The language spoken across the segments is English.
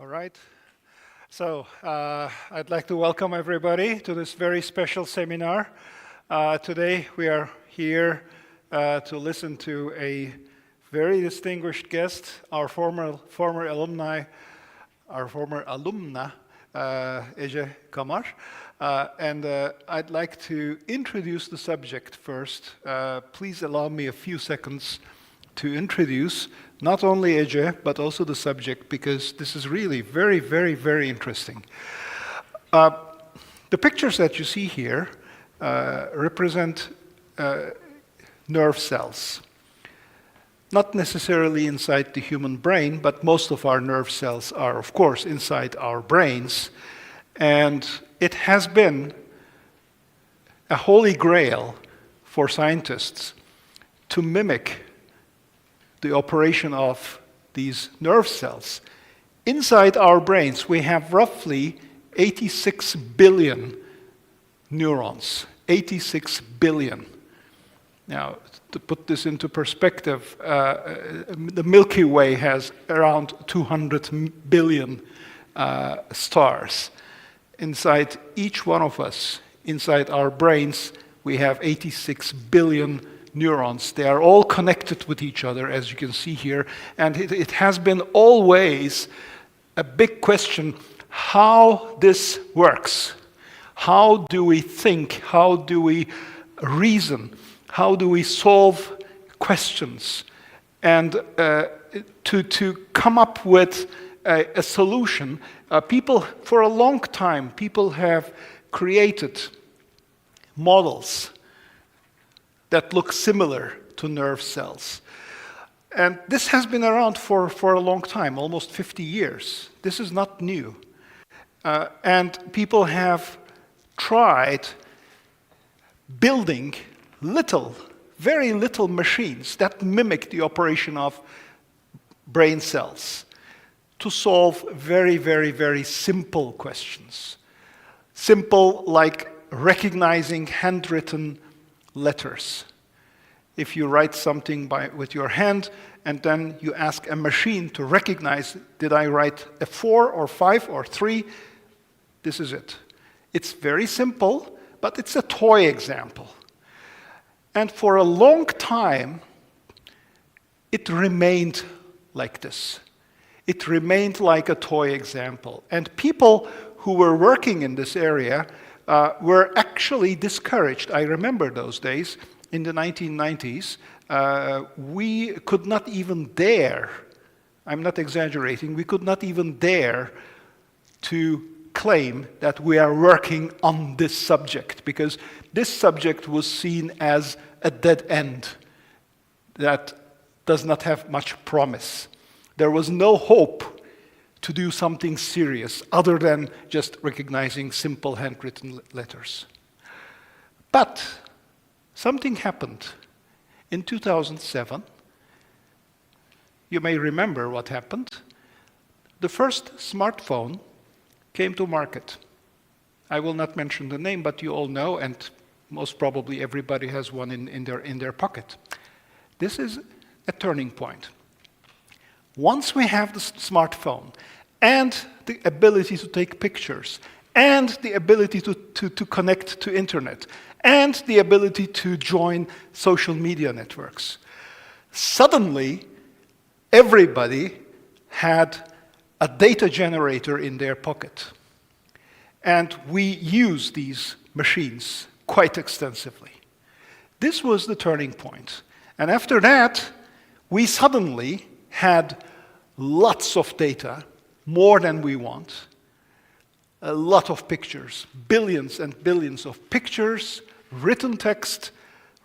All right. So I'd like to welcome everybody to this very special seminar. Today we are here to listen to a very distinguished guest, our former alumna, Ece Kamar. And I'd like to introduce the subject first. Please allow me a few seconds to introduce not only Ece, but also the subject, because this is really very, very, very interesting. The pictures that you see here represent nerve cells. Not necessarily inside the human brain, but most of our nerve cells are, of course, inside our brains. And it has been a holy grail for scientists to mimic the operation of these nerve cells. Inside our brains, we have roughly 86 billion neurons. 86 billion. Now, to put this into perspective, the Milky Way has around 200 billion stars. Inside each one of us, inside our brains, we have 86 billion neurons. They are all connected with each other, as you can see here. And it has been always a big question how this works. How do we think? How do we reason? How do we solve questions? And to come up with a solution, for a long time, people have created models that look similar to nerve cells. And this has been around for a long time, almost 50 years. This is not new. And people have tried building very little machines that mimic the operation of brain cells to solve very, very, very simple questions. Simple like recognizing handwritten letters. If you write something with your hand and then you ask a machine to recognize, did I write a 4 or 5 or 3? This is it. It's very simple, but it's a toy example. And for a long time, it remained like this. It remained like a toy example. And people who were working in this area were actually discouraged. I remember those days in the 1990s. We could not even dare, I'm not exaggerating, we could not even dare to claim that we are working on this subject, because this subject was seen as a dead end that does not have much promise. There was no hope to do something serious other than just recognizing simple handwritten letters. But something happened. In 2007, you may remember what happened. The first smartphone came to market. I will not mention the name, but you all know, and most probably everybody has one in their pocket. This is a turning point. Once we have the smartphone and the ability to take pictures and the ability to connect to internet and the ability to join social media networks, suddenly everybody had a data generator in their pocket. And we use these machines quite extensively. This was the turning point. And after that, we suddenly had lots of data, more than we want, a lot of pictures, billions and billions of pictures, written text,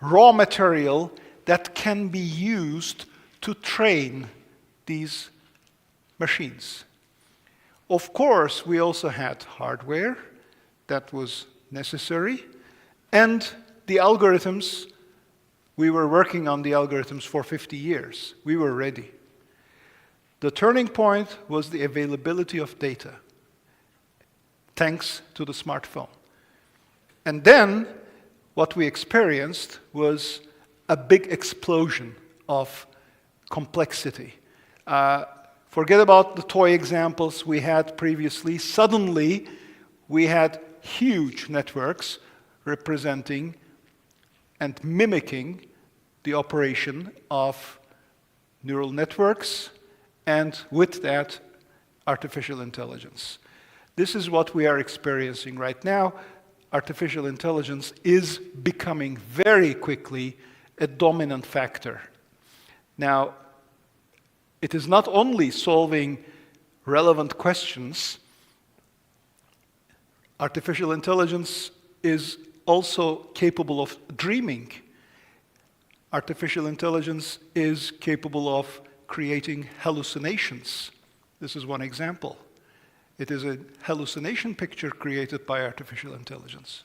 raw material that can be used to train these machines. Of course, we also had hardware that was necessary, and the algorithms, we were working on the algorithms for 50 years. We were ready. The turning point was the availability of data, thanks to the smartphone. And then, what we experienced was a big explosion of complexity. Forget about the toy examples we had previously. Suddenly, we had huge networks representing and mimicking the operation of neural networks, and with that, artificial intelligence. This is what we are experiencing right now. Artificial intelligence is becoming very quickly a dominant factor. Now, it is not only solving relevant questions, artificial intelligence is also capable of dreaming. Artificial intelligence is capable of creating hallucinations. This is one example. It is a hallucination picture created by artificial intelligence.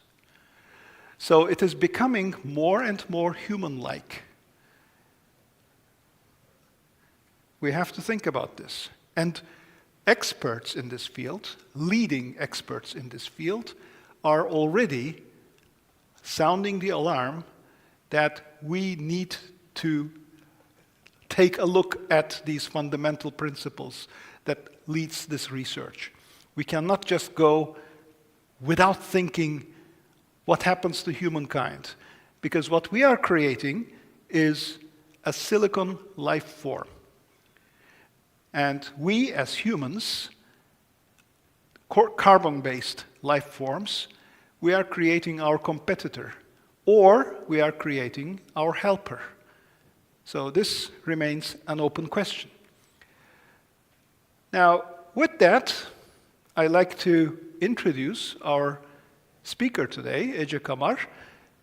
So it is becoming more and more human-like. We have to think about this. And experts in this field, leading experts in this field, are already sounding the alarm that we need to take a look at these fundamental principles that leads this research. We cannot just go without thinking what happens to humankind, because what we are creating is a silicon life form. And we as humans, carbon-based life forms, we are creating our competitor, or we are creating our helper. So this remains an open question. Now, with that, I'd like to introduce our speaker today, Ece Kamar,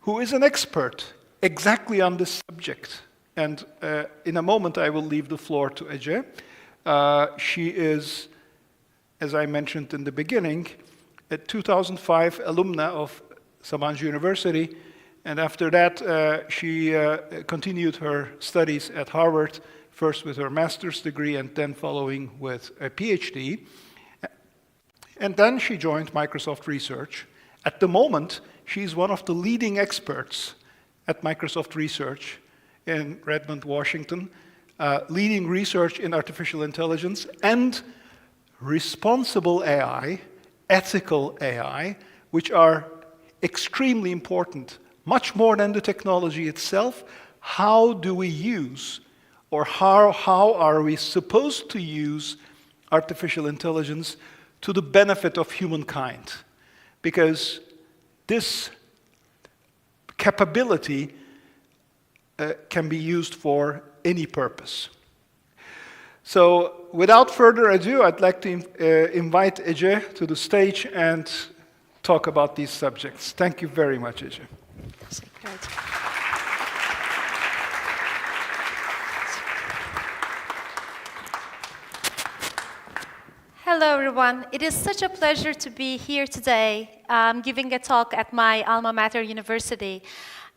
who is an expert exactly on this subject. And in a moment, I will leave the floor to Ece. She is, as I mentioned in the beginning, a 2005 alumna of Sabancı University, and after that, she continued her studies at Harvard, first with her master's degree and then following with a PhD. And then she joined Microsoft Research. At the moment, she's one of the leading experts at Microsoft Research in Redmond, Washington, leading research in artificial intelligence and responsible AI, ethical AI, which are extremely important, much more than the technology itself. How do we use, or how are we supposed to use artificial intelligence to the benefit of humankind? Because this capability can be used for any purpose. So without further ado, I'd like to invite Ece to the stage and talk about these subjects. Thank you very much, Ece. Hello, everyone. It is such a pleasure to be here today, giving a talk at my alma mater university,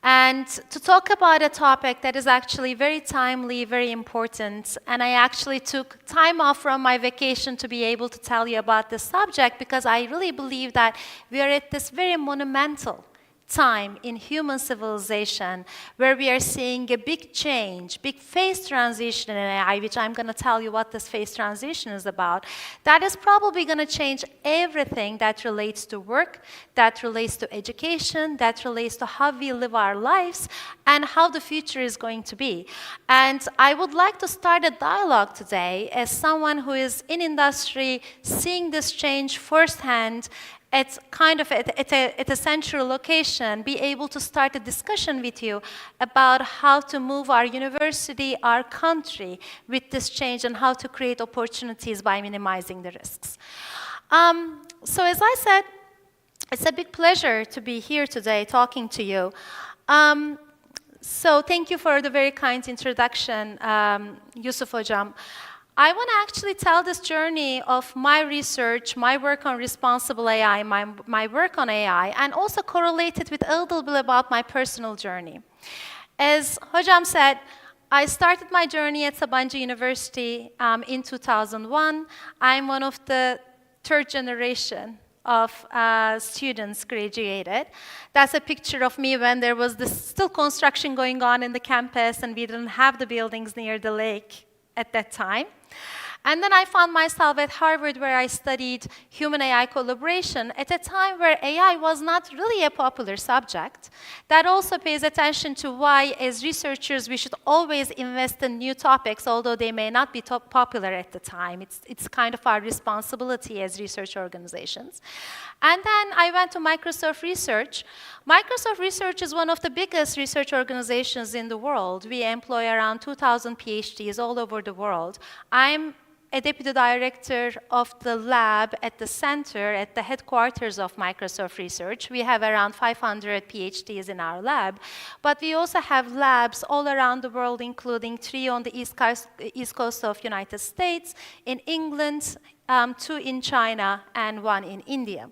and to talk about a topic that is actually very timely, very important. And I actually took time off from my vacation to be able to tell you about this subject, because I really believe that we are at this very monumental time in human civilization where we are seeing a big change, big phase transition in AI, which I'm going to tell you what this phase transition is about. That is probably going to change everything that relates to work, that relates to education, that relates to how we live our lives and how the future is going to be. And I would like to start a dialogue today as someone who is in industry, seeing this change firsthand, at a central location, be able to start a discussion with you about how to move our university, our country with this change, and how to create opportunities by minimizing the risks. So as I said, it's a big pleasure to be here today talking to you. So thank you for the very kind introduction, Yusuf Hocam. I want to actually tell this journey of my research, my work on responsible AI, my work on AI, and also correlate it with a little bit about my personal journey. As Hocam said, I started my journey at Sabancı University in 2001. I'm one of the third generation of students graduated. That's a picture of me when there was this still construction going on in the campus and we didn't have the buildings near the lake at that time. And then I found myself at Harvard, where I studied human-AI collaboration at a time where AI was not really a popular subject. That also pays attention to why, as researchers, we should always invest in new topics, although they may not be popular at the time. It's kind of our responsibility as research organizations. And then I went to Microsoft Research. Microsoft Research is one of the biggest research organizations in the world. We employ around 2,000 PhDs all over the world. I'm a deputy director of the lab at the center, at the headquarters of Microsoft Research. We have around 500 PhDs in our lab, but we also have labs all around the world, including 3 on the East Coast of United States, in England, 2 in China, and 1 in India.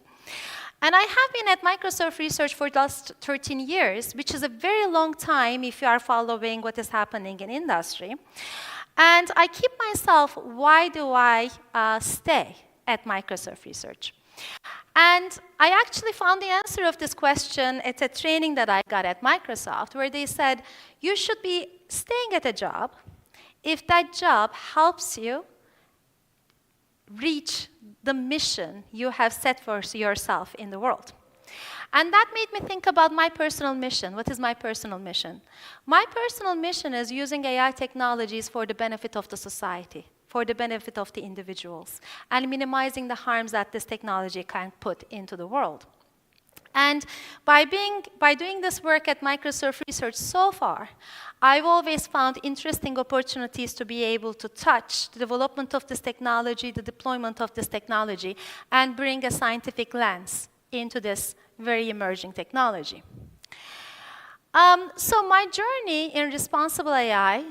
And I have been at Microsoft Research for the last 13 years, which is a very long time if you are following what is happening in industry. And I keep myself, why do I stay at Microsoft Research? And I actually found the answer of this question at a training that I got at Microsoft, where they said, you should be staying at a job if that job helps you reach the mission you have set for yourself in the world. And that made me think about my personal mission. What is my personal mission? My personal mission is using AI technologies for the benefit of the society, for the benefit of the individuals, and minimizing the harms that this technology can put into the world. And by doing this work at Microsoft Research so far, I've always found interesting opportunities to be able to touch the development of this technology, the deployment of this technology, and bring a scientific lens into this very emerging technology. So my journey in responsible AI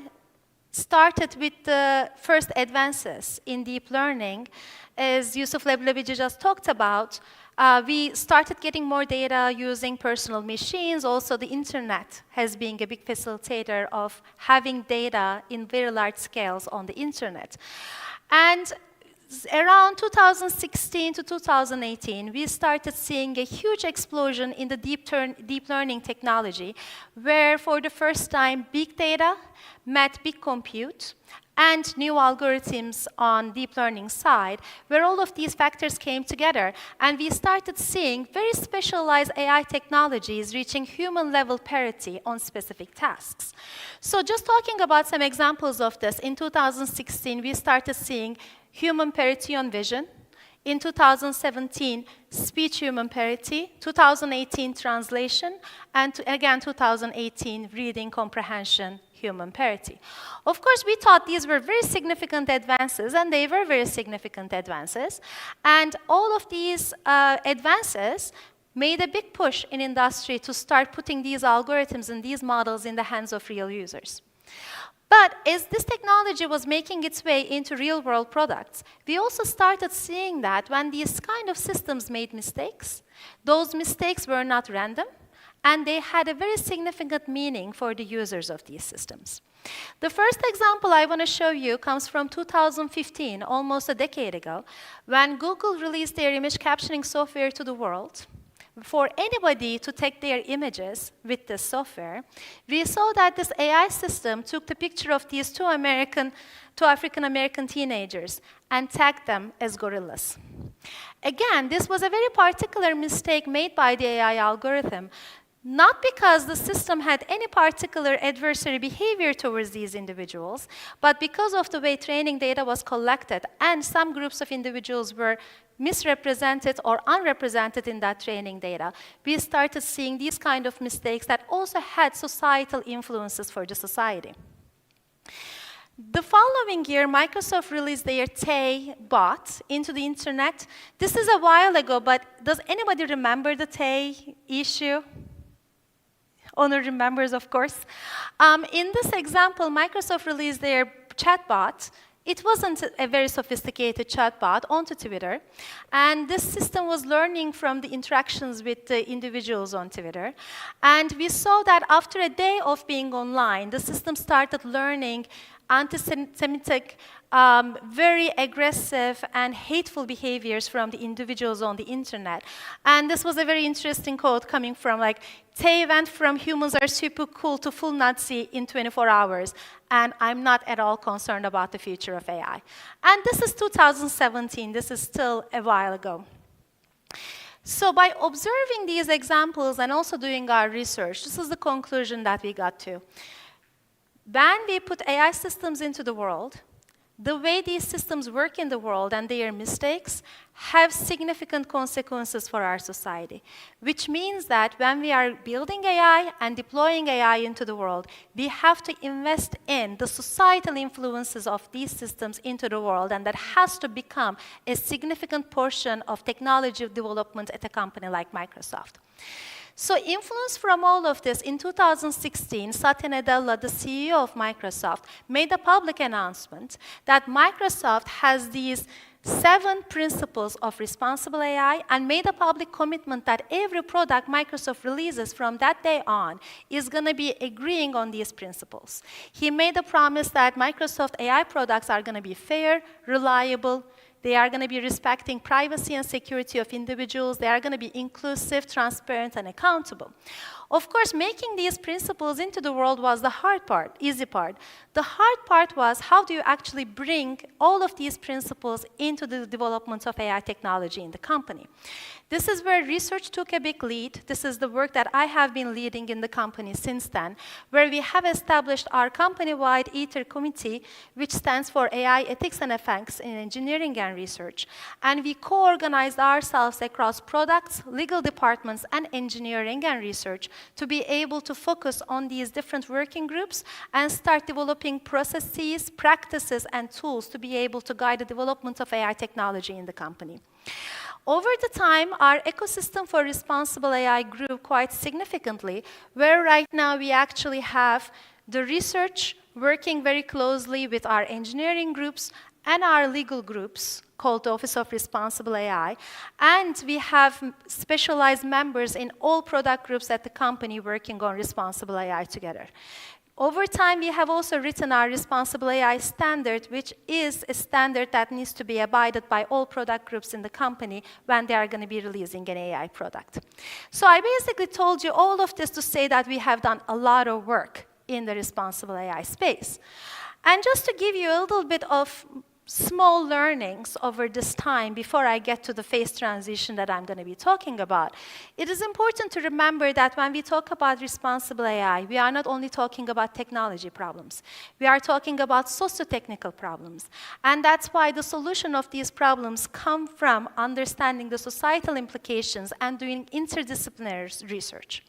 started with the first advances in deep learning. As Yusuf Leblebi just talked about, we started getting more data using personal machines. Also, the internet has been a big facilitator of having data in very large scales on the internet. And around 2016 to 2018, we started seeing a huge explosion in the deep learning technology, where for the first time, big data met big compute, and new algorithms on deep learning side, where all of these factors came together, and we started seeing very specialized AI technologies reaching human-level parity on specific tasks. So just talking about some examples of this, in 2016, we started seeing human parity on vision. In 2017, speech-human parity. 2018, translation. And again, 2018, reading comprehension human parity. Of course, we thought these were very significant advances, and they were very significant advances. And all of these advances made a big push in industry to start putting these algorithms and these models in the hands of real users. But as this technology was making its way into real-world products, we also started seeing that when these kind of systems made mistakes, those mistakes were not random, and they had a very significant meaning for the users of these systems. The first example I want to show you comes from 2015, almost a decade ago, when Google released their image captioning software to the world. For anybody to take their images with this software, we saw that this AI system took the picture of these two African-American teenagers and tagged them as gorillas. Again, this was a very particular mistake made by the AI algorithm, not because the system had any particular adversary behavior towards these individuals, but because of the way training data was collected, and some groups of individuals were misrepresented or unrepresented in that training data, we started seeing these kind of mistakes that also had societal influences for the society. The following year, Microsoft released their Tay Bot into the internet. This is a while ago, but does anybody remember the Tay issue? Honor remembers, of course. In this example, Microsoft released their chatbot. It wasn't a very sophisticated chatbot onto Twitter, and this system was learning from the interactions with the individuals on Twitter. And we saw that after a day of being online, the system started learning anti-Semitic, very aggressive and hateful behaviors from the individuals on the internet. And this was a very interesting quote coming from like, Tay went from humans are super cool to full Nazi in 24 hours, and I'm not at all concerned about the future of AI. And this is 2017, this is still a while ago. So by observing these examples and also doing our research, this is the conclusion that we got to. When we put AI systems into the world, the way these systems work in the world and their mistakes have significant consequences for our society, which means that when we are building AI and deploying AI into the world, we have to invest in the societal influences of these systems into the world, and that has to become a significant portion of technology development at a company like Microsoft. So influence from all of this, in 2016, Satya Nadella, the CEO of Microsoft, made a public announcement that Microsoft has these 7 principles of responsible AI and made a public commitment that every product Microsoft releases from that day on is going to be agreeing on these principles. He made a promise that Microsoft AI products are going to be fair, reliable, they are going to be respecting privacy and security of individuals. They are going to be inclusive, transparent, and accountable. Of course, making these principles into the world was the hard part, easy part. The hard part was how do you actually bring all of these principles into the development of AI technology in the company. This is where research took a big lead. This is the work that I have been leading in the company since then, where we have established our company-wide ITER committee, which stands for AI Ethics and Effects in Engineering and Research. And we co-organized ourselves across products, legal departments, and engineering and research to be able to focus on these different working groups and start developing processes, practices, and tools to be able to guide the development of AI technology in the company. Over the time, our ecosystem for responsible AI grew quite significantly, where right now we actually have the research working very closely with our engineering groups and our legal groups called the Office of Responsible AI, and we have specialized members in all product groups at the company working on responsible AI together. Over time, we have also written our responsible AI standard, which is a standard that needs to be abided by all product groups in the company when they are going to be releasing an AI product. So I basically told you all of this to say that we have done a lot of work in the responsible AI space. And just to give you a little bit of small learnings over this time before I get to the phase transition that I'm going to be talking about, it is important to remember that when we talk about responsible AI, we are not only talking about technology problems. We are talking about socio-technical problems. And that's why the solution of these problems come from understanding the societal implications and doing interdisciplinary research.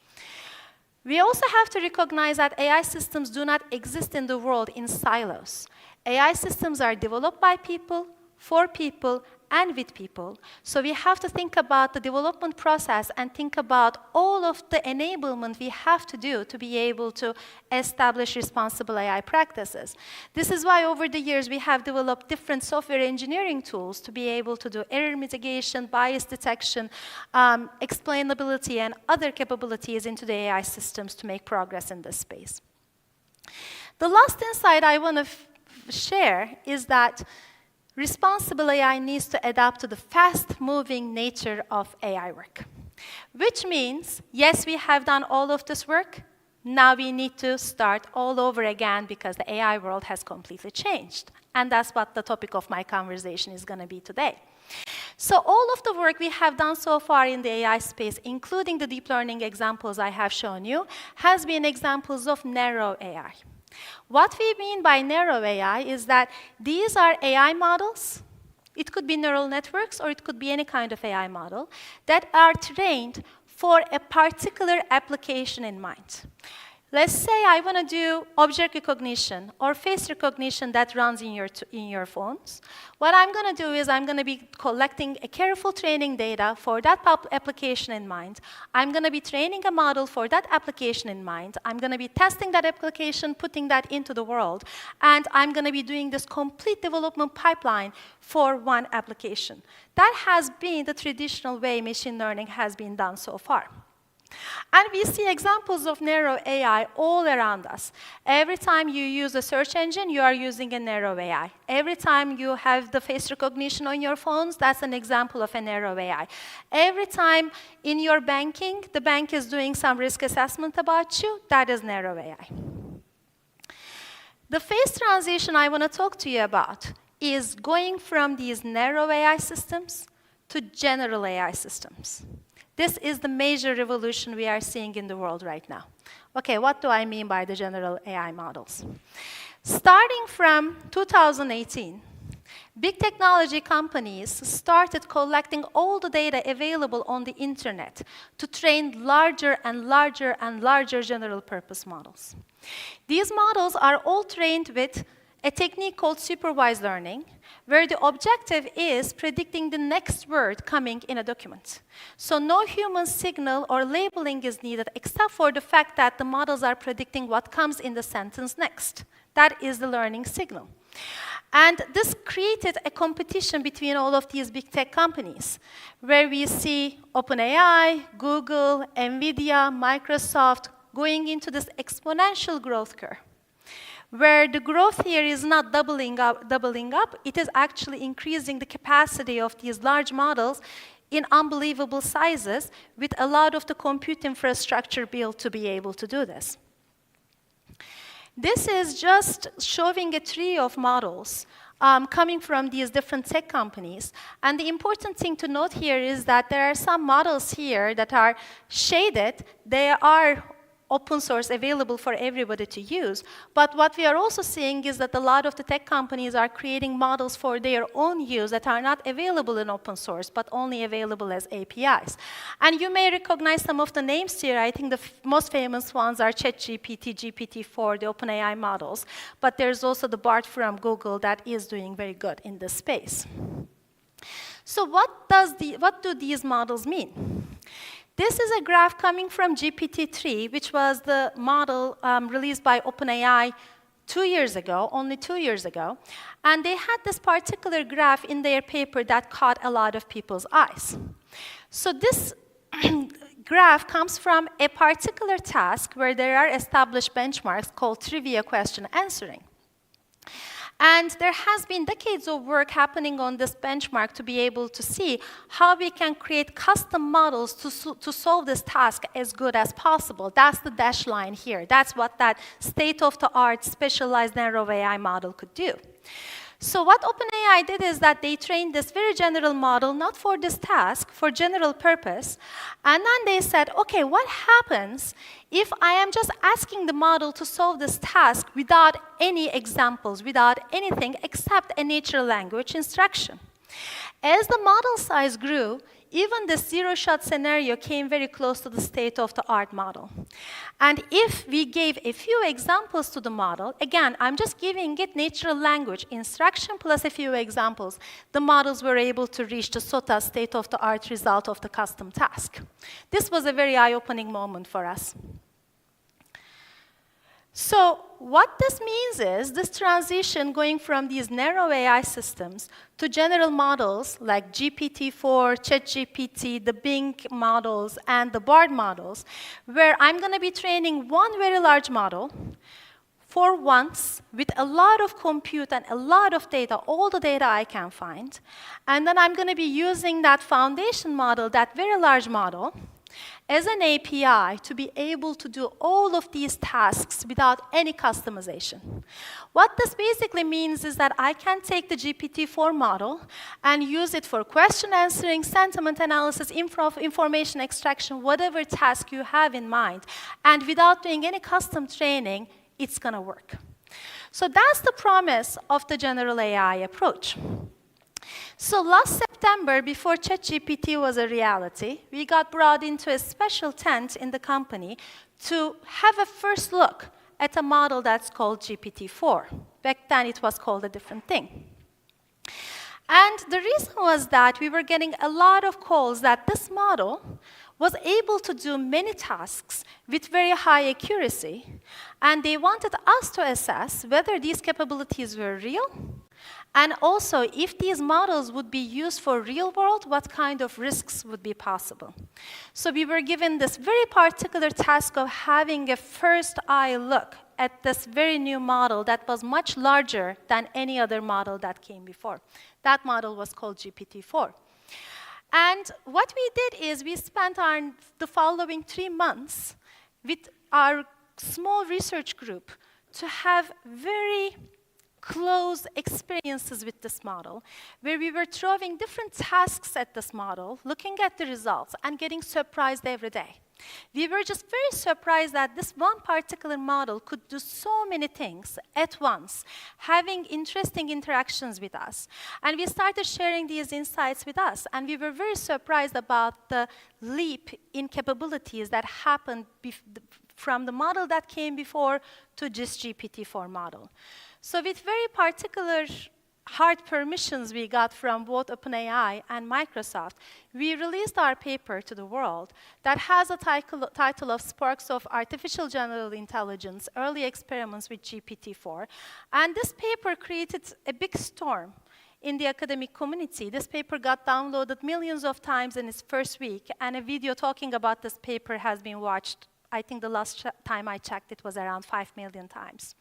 We also have to recognize that AI systems do not exist in the world in silos. AI systems are developed by people, for people, and with people. So we have to think about the development process and think about all of the enablement we have to do to be able to establish responsible AI practices. This is why over the years we have developed different software engineering tools to be able to do error mitigation, bias detection, explainability, and other capabilities into the AI systems to make progress in this space. The last insight I want to share is that responsible AI needs to adapt to the fast-moving nature of AI work. Which means, yes, we have done all of this work. Now we need to start all over again because the AI world has completely changed. And that's what the topic of my conversation is going to be today. So all of the work we have done so far in the AI space, including the deep learning examples I have shown you, has been examples of narrow AI. What we mean by narrow AI is that these are AI models. It could be neural networks, or it could be any kind of AI model that are trained for a particular application in mind. Let's say I want to do object recognition or face recognition that runs in your phones. What I'm going to do is I'm going to be collecting a careful training data for that application in mind. I'm going to be training a model for that application in mind. I'm going to be testing that application, putting that into the world, and I'm going to be doing this complete development pipeline for one application. That has been the traditional way machine learning has been done so far. And we see examples of narrow AI all around us. Every time you use a search engine, you are using a narrow AI. Every time you have the face recognition on your phones, that's an example of a narrow AI. Every time in your banking, the bank is doing some risk assessment about you, that is narrow AI. The phase transition I want to talk to you about is going from these narrow AI systems to general AI systems. This is the major revolution we are seeing in the world right now. Okay, what do I mean by the general AI models? Starting from 2018, big technology companies started collecting all the data available on the internet to train larger and larger and larger general purpose models. These models are all trained with a technique called supervised learning, where the objective is predicting the next word coming in a document. So no human signal or labeling is needed except for the fact that the models are predicting what comes in the sentence next. That is the learning signal. And this created a competition between all of these big tech companies, where we see OpenAI, Google, NVIDIA, Microsoft going into this exponential growth curve, where the growth here is not doubling up, it is actually increasing the capacity of these large models in unbelievable sizes with a lot of the compute infrastructure built to be able to do this. This is just showing a tree of models coming from these different tech companies. And the important thing to note here is that there are some models here that are shaded. They are open source available for everybody to use. But what we are also seeing is that a lot of the tech companies are creating models for their own use that are not available in open source, but only available as APIs. And you may recognize some of the names here. I think the most famous ones are ChatGPT, GPT-4, the OpenAI models. But there's also the Bart from Google that is doing very good in this space. So what do these models mean? This is a graph coming from GPT-3, which was the model released by OpenAI 2 years ago, only 2 years ago. And they had this particular graph in their paper that caught a lot of people's eyes. So this graph comes from a particular task where there are established benchmarks called trivia question answering. And there has been decades of work happening on this benchmark to be able to see how we can create custom models to solve this task as good as possible. That's the dashed line here. That's what that state-of-the-art specialized narrow AI model could do. So what OpenAI did is that they trained this very general model, not for this task, for general purpose. And then they said, OK, what happens if I am just asking the model to solve this task without any examples, without anything except a natural language instruction? As the model size grew, even the zero-shot scenario came very close to the state-of-the-art model. And if we gave a few examples to the model, again, I'm just giving it natural language instruction plus a few examples, the models were able to reach the SOTA state-of-the-art result of the custom task. This was a very eye-opening moment for us. So what this means is this transition going from these narrow AI systems to general models like GPT-4, ChatGPT, the Bing models, and the Bard models, where I'm going to be training one very large model for once with a lot of compute and a lot of data, all the data I can find. And then I'm going to be using that foundation model, that very large model, as an API to be able to do all of these tasks without any customization. What this basically means is that I can take the GPT-4 model and use it for question answering, sentiment analysis, information extraction, whatever task you have in mind. And without doing any custom training, it's going to work. So that's the promise of the general AI approach. So last September, before ChatGPT was a reality, we got brought into a special tent in the company to have a first look at a model that's called GPT-4. Back then, it was called a different thing. And the reason was that we were getting a lot of calls that this model was able to do many tasks with very high accuracy, and they wanted us to assess whether these capabilities were real And also, if these models would be used for real world, what kind of risks would be possible? So we were given this very particular task of having a first eye look at this very new model that was much larger than any other model that came before. That model was called GPT-4. And what we did is we spent the following 3 months with our small research group to have very close experiences with this model, where we were throwing different tasks at this model, looking at the results, and getting surprised every day. We were just very surprised that this one particular model could do so many things at once, having interesting interactions with us. And we started sharing these insights with us, and we were very surprised about the leap in capabilities that happened from the model that came before to this GPT-4 model. So with very particular hard permissions we got from both OpenAI and Microsoft, we released our paper to the world that has a title of Sparks of Artificial General Intelligence, Early Experiments with GPT-4. And this paper created a big storm in the academic community. This paper got downloaded millions of times in its first week, and a video talking about this paper has been watched. I think the last time I checked, it was around 5 million times.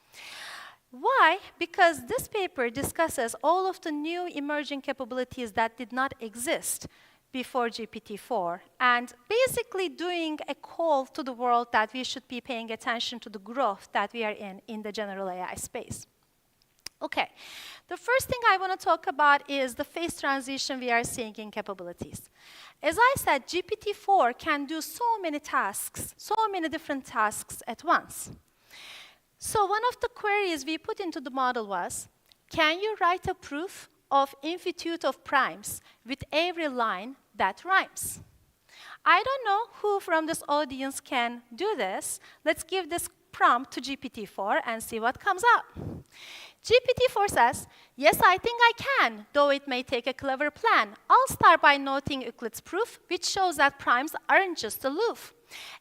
Why? Because this paper discusses all of the new emerging capabilities that did not exist before GPT-4, and basically doing a call to the world that we should be paying attention to the growth that we are in the general AI space. Okay, the first thing I want to talk about is the phase transition we are seeing in capabilities. As I said, GPT-4 can do so many tasks, so many different tasks at once. So one of the queries we put into the model was, can you write a proof of infinitude of primes with every line that rhymes? I don't know who from this audience can do this. Let's give this prompt to GPT-4 and see what comes up. GPT-4 says, yes, I think I can, though it may take a clever plan. I'll start by noting Euclid's proof, which shows that primes aren't just aloof.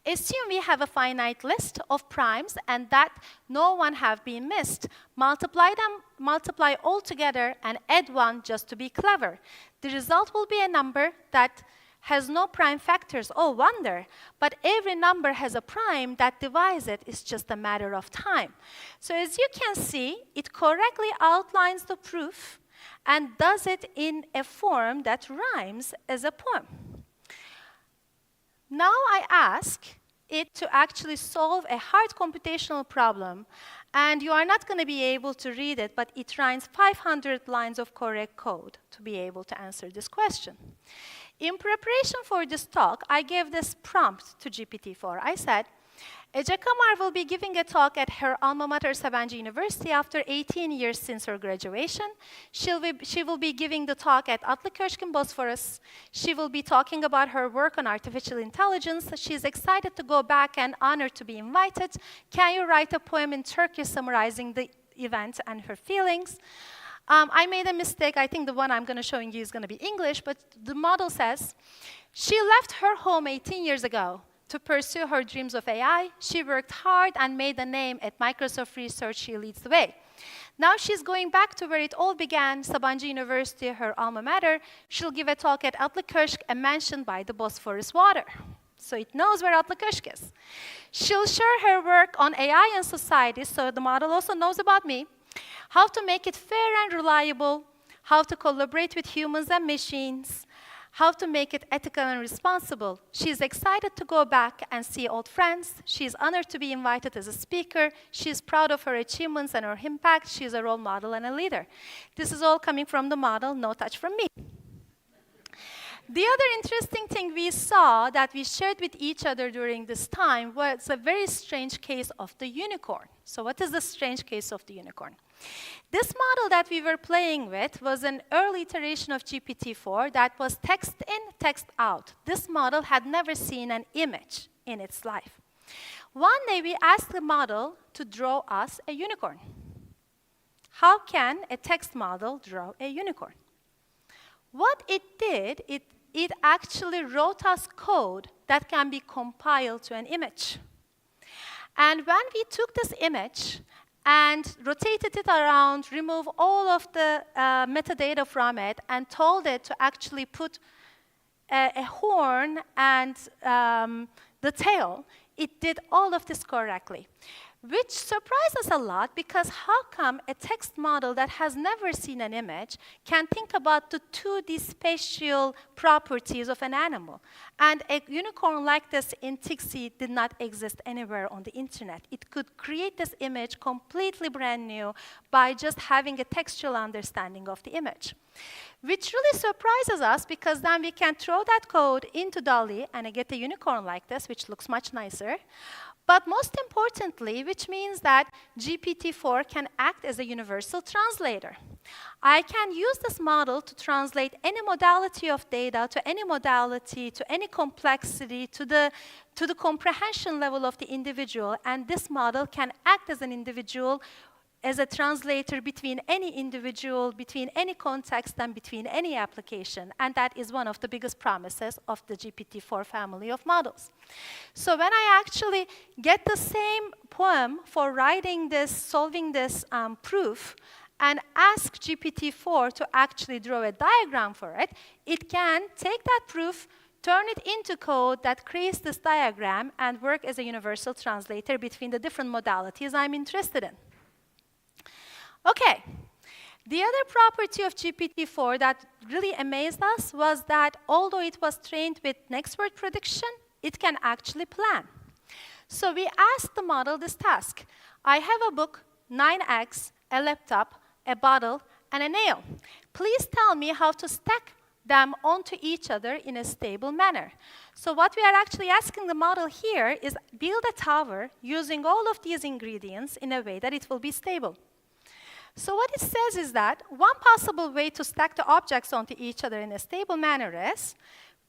Assume we have a finite list of primes and that no one have been missed. Multiply all together and add 1 just to be clever. The result will be a number that has no prime factors. Oh, wonder. But every number has a prime that divides it. It's just a matter of time. So as you can see, it correctly outlines the proof and does it in a form that rhymes as a poem. Now I ask it to actually solve a hard computational problem, and you are not going to be able to read it, but it runs 500 lines of correct code to be able to answer this question. In preparation for this talk, I gave this prompt to GPT-4. I said, Ece Kamar will be giving a talk at her alma mater, Sabancı University, after 18 years since her graduation. She will be giving the talk at Atlıköşk in Bosphorus. She will be talking about her work on artificial intelligence. She's excited to go back and honored to be invited. Can you write a poem in Turkish summarizing the event and her feelings? I made a mistake. I think the one I'm going to show you is going to be English, but the model says, she left her home 18 years ago to pursue her dreams of AI. She worked hard and made a name at Microsoft Research. She leads the way. Now she's going back to where it all began, Sabancı University, her alma mater. She'll give a talk at Atlıköşk, a mansion by the Bosphorus water. So it knows where Atlıköşk is. She'll share her work on AI and society, so the model also knows about me, how to make it fair and reliable, how to collaborate with humans and machines, how to make it ethical and responsible. She's excited to go back and see old friends. She's honored to be invited as a speaker. She's proud of her achievements and her impact. She's a role model and a leader. This is all coming from the model, no touch from me. The other interesting thing we saw that we shared with each other during this time was a very strange case of the unicorn. So what is the strange case of the unicorn? This model that we were playing with was an early iteration of GPT-4 that was text in, text out. This model had never seen an image in its life. One day we asked the model to draw us a unicorn. How can a text model draw a unicorn? What it did, it actually wrote us code that can be compiled to an image. And when we took this image and rotated it around, remove all of the metadata from it, and told it to actually put a horn and the tail, it did all of this correctly, which surprised us a lot, because how come a text model that has never seen an image can think about the 2D spatial properties of an animal? And a unicorn like this in Tixi did not exist anywhere on the internet. It could create this image completely brand new by just having a textual understanding of the image, which really surprises us, because then we can throw that code into DALL-E and get a unicorn like this, which looks much nicer. But most importantly, which means that GPT-4 can act as a universal translator. I can use this model to translate any modality of data to any modality, to any complexity, to the comprehension level of the individual, and this model can act as an individual, as a translator between any individual, between any context, and between any application. And that is one of the biggest promises of the GPT-4 family of models. So when I actually get the same poem for writing this, solving this proof, and ask GPT-4 to actually draw a diagram for it, it can take that proof, turn it into code that creates this diagram, and work as a universal translator between the different modalities I'm interested in. Okay, the other property of GPT-4 that really amazed us was that although it was trained with next word prediction, it can actually plan. So we asked the model this task. I have a book, 9 eggs, a laptop, a bottle, and a nail. Please tell me how to stack them onto each other in a stable manner. So what we are actually asking the model here is build a tower using all of these ingredients in a way that it will be stable. So what it says is that one possible way to stack the objects onto each other in a stable manner is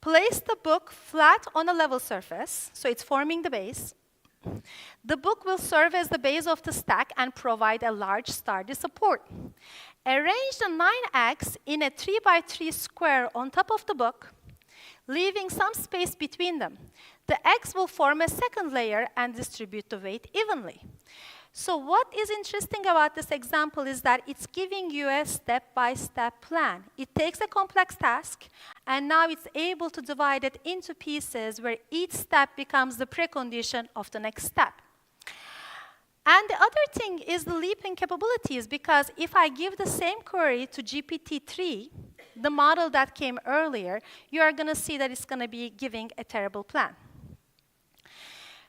place the book flat on a level surface, so it's forming the base. The book will serve as the base of the stack and provide a large sturdy support. Arrange the 9 eggs in a 3 by 3 square on top of the book, leaving some space between them. The eggs will form a second layer and distribute the weight evenly. So what is interesting about this example is that it's giving you a step-by-step plan. It takes a complex task, and now it's able to divide it into pieces where each step becomes the precondition of the next step. And the other thing is the leaping capabilities, because if I give the same query to GPT-3, the model that came earlier, you are going to see that it's going to be giving a terrible plan.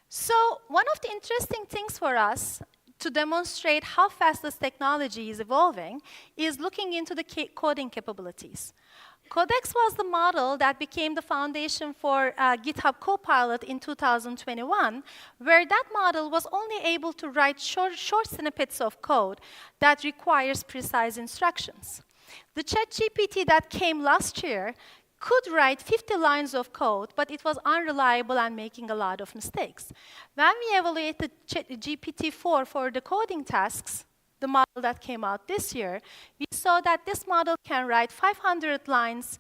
So one of the interesting things for us to demonstrate how fast this technology is evolving is looking into the coding capabilities. Codex was the model that became the foundation for GitHub Copilot in 2021, where that model was only able to write short snippets of code that requires precise instructions. The ChatGPT that came last year could write 50 lines of code, but it was unreliable and making a lot of mistakes. When we evaluated GPT-4 for the coding tasks, the model that came out this year, we saw that this model can write 500 lines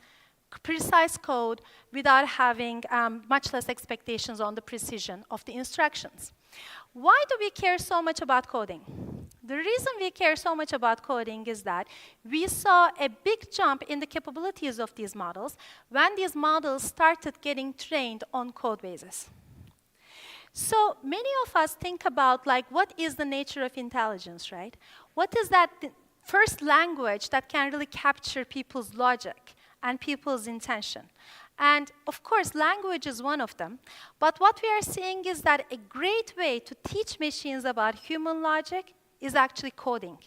precise code without having much less expectations on the precision of the instructions. Why do we care so much about coding? The reason we care so much about coding is that we saw a big jump in the capabilities of these models when these models started getting trained on code bases. So many of us think about, like, what is the nature of intelligence, right? What is that first language that can really capture people's logic and people's intention? And of course, language is one of them. But what we are seeing is that a great way to teach machines about human logic is actually coding.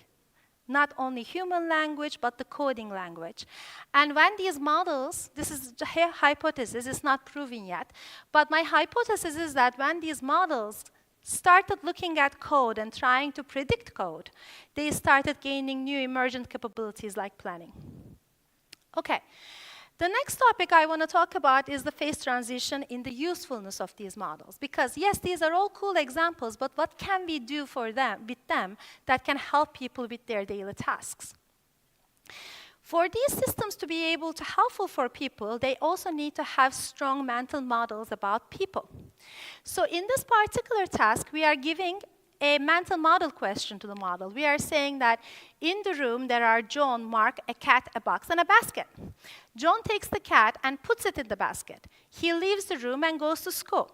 Not only human language, but the coding language. And when these models, this is a hypothesis, it's not proven yet, but my hypothesis is that when these models started looking at code and trying to predict code, they started gaining new emergent capabilities like planning. Okay. The next topic I want to talk about is the phase transition in the usefulness of these models. Because yes, these are all cool examples, but what can we do for them, with them that can help people with their daily tasks? For these systems to be able to helpful for people, they also need to have strong mental models about people. So in this particular task, we are giving a mental model question to the model. We are saying that in the room there are John, Mark, a cat, a box, and a basket. John takes the cat and puts it in the basket. He leaves the room and goes to school.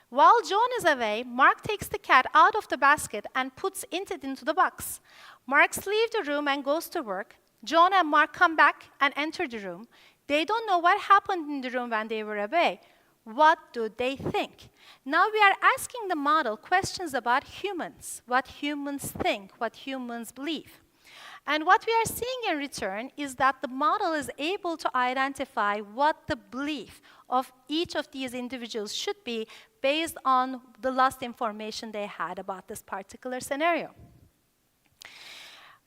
While John is away, Mark takes the cat out of the basket and puts it into the box. Mark leaves the room and goes to work. John and Mark come back and enter the room. They don't know what happened in the room when they were away. What do they think? Now we are asking the model questions about humans, what humans think, what humans believe. And what we are seeing in return is that the model is able to identify what the belief of each of these individuals should be based on the last information they had about this particular scenario.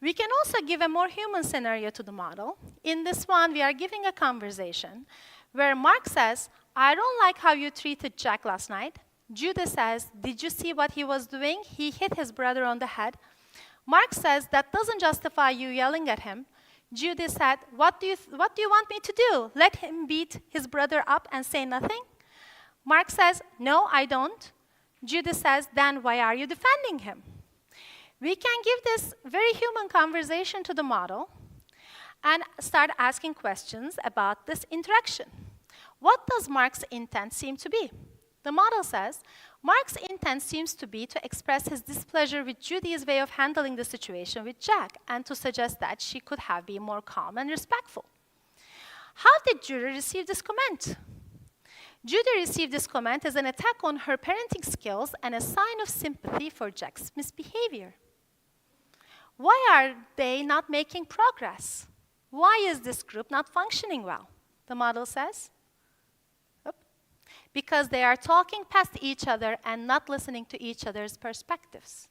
We can also give a more human scenario to the model. In this one, we are giving a conversation where Mark says, I don't like how you treated Jack last night. Judith says, did you see what he was doing? He hit his brother on the head. Mark says, that doesn't justify you yelling at him. Judith said, what do you want me to do? Let him beat his brother up and say nothing? Mark says, no, I don't. Judith says, then why are you defending him? We can give this very human conversation to the model and start asking questions about this interaction. What does Mark's intent seem to be? The model says, Mark's intent seems to be to express his displeasure with Judy's way of handling the situation with Jack and to suggest that she could have been more calm and respectful. How did Judy receive this comment? Judy received this comment as an attack on her parenting skills and a sign of sympathy for Jack's misbehavior. Why are they not making progress? Why is this group not functioning well? The model says, because they are talking past each other and not listening to each other's perspectives.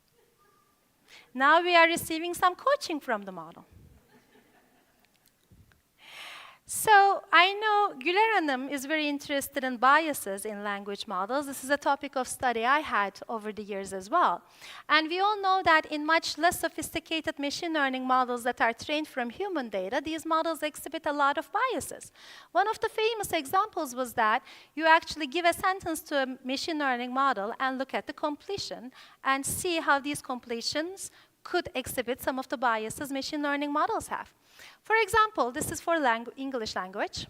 Now we are receiving some coaching from the model. So I know Güler Hanım is very interested in biases in language models. This is a topic of study I had over the years as well. And we all know that in much less sophisticated machine learning models that are trained from human data, these models exhibit a lot of biases. One of the famous examples was that you actually give a sentence to a machine learning model and look at the completion and see how these completions could exhibit some of the biases machine learning models have. For example, this is for English language.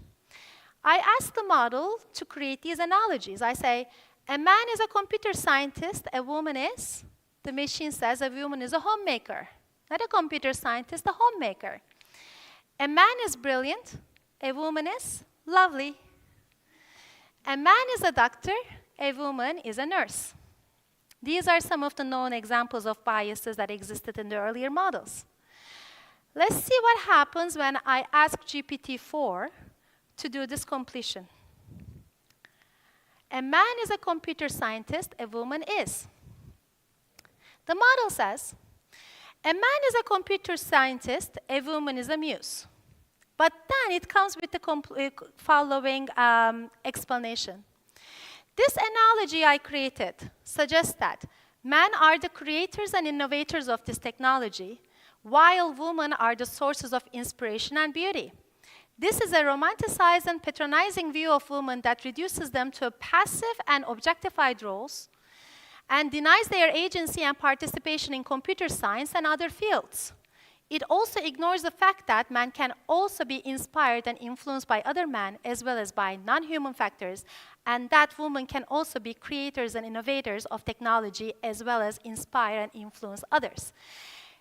I ask the model to create these analogies. I say, a man is a computer scientist, a woman is. The machine says a woman is a homemaker. Not a computer scientist, a homemaker. A man is brilliant, a woman is lovely. A man is a doctor, a woman is a nurse. These are some of the known examples of biases that existed in the earlier models. Let's see what happens when I ask GPT-4 to do this completion. A man is a computer scientist, a woman is. The model says, a man is a computer scientist, a woman is a muse. But then it comes with the following explanation. This analogy I created suggests that men are the creators and innovators of this technology, while women are the sources of inspiration and beauty. This is a romanticized and patronizing view of women that reduces them to passive and objectified roles and denies their agency and participation in computer science and other fields. It also ignores the fact that men can also be inspired and influenced by other men as well as by non-human factors, and that women can also be creators and innovators of technology as well as inspire and influence others.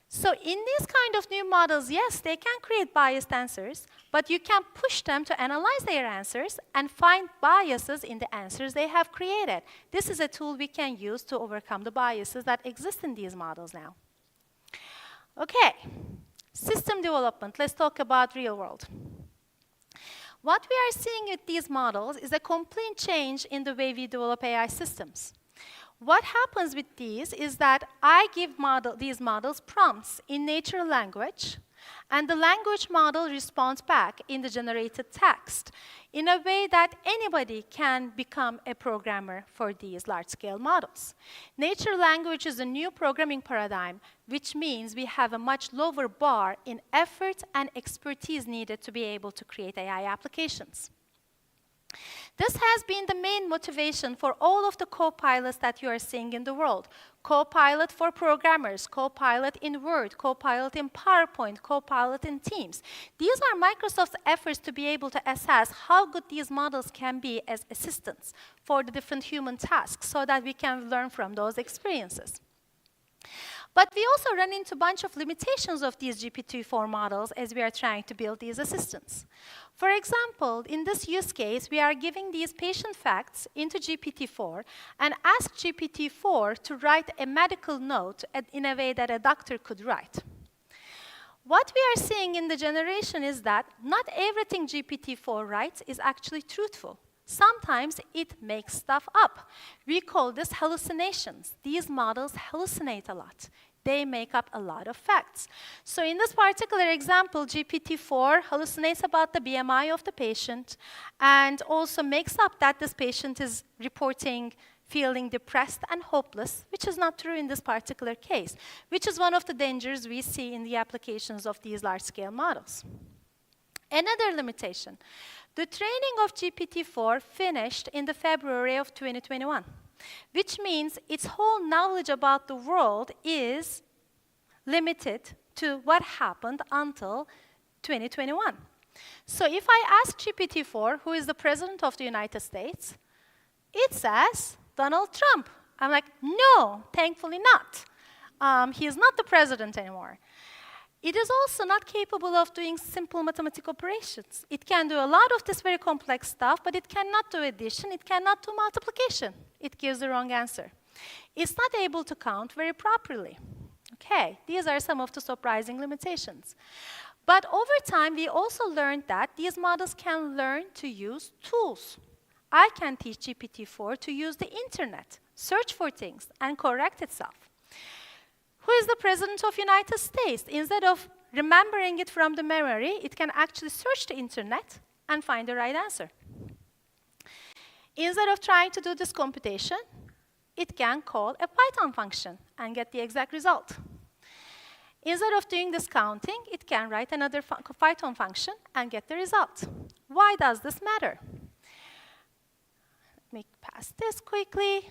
So in these kind of new models, yes, they can create biased answers, but you can push them to analyze their answers and find biases in the answers they have created. This is a tool we can use to overcome the biases that exist in these models now. Okay, system development. Let's talk about real world. What we are seeing with these models is a complete change in the way we develop AI systems. What happens with these is that I give these models prompts in natural language, and the language model responds back in the generated text in a way that anybody can become a programmer for these large-scale models. Natural language is a new programming paradigm, which means we have a much lower bar in effort and expertise needed to be able to create AI applications. This has been the main motivation for all of the co-pilots that you are seeing in the world. Co-pilot for programmers, co-pilot in Word, co-pilot in PowerPoint, co-pilot in Teams. These are Microsoft's efforts to be able to assess how good these models can be as assistants for the different human tasks so that we can learn from those experiences. But we also run into a bunch of limitations of these GPT-4 models as we are trying to build these assistants. For example, in this use case, we are giving these patient facts into GPT-4 and ask GPT-4 to write a medical note in a way that a doctor could write. What we are seeing in the generation is that not everything GPT-4 writes is actually truthful. Sometimes it makes stuff up. We call this hallucinations. These models hallucinate a lot. They make up a lot of facts. So in this particular example, GPT-4 hallucinates about the BMI of the patient and also makes up that this patient is reporting feeling depressed and hopeless, which is not true in this particular case, which is one of the dangers we see in the applications of these large-scale models. Another limitation. The training of GPT-4 finished in the February of 2021, which means its whole knowledge about the world is limited to what happened until 2021. So if I ask GPT-4, who is the President of the United States, it says Donald Trump. I'm like, no, thankfully not. He is not the president anymore. It is also not capable of doing simple mathematical operations. It can do a lot of this very complex stuff, but it cannot do addition, it cannot do multiplication. It gives the wrong answer. It's not able to count very properly. Okay, these are some of the surprising limitations. But over time, we also learned that these models can learn to use tools. I can teach GPT-4 to use the internet, search for things, and correct itself. Who is the President of the United States? Instead of remembering it from the memory, it can actually search the internet and find the right answer. Instead of trying to do this computation, it can call a Python function and get the exact result. Instead of doing this counting, it can write another Python function and get the result. Why does this matter? Let me pass this quickly.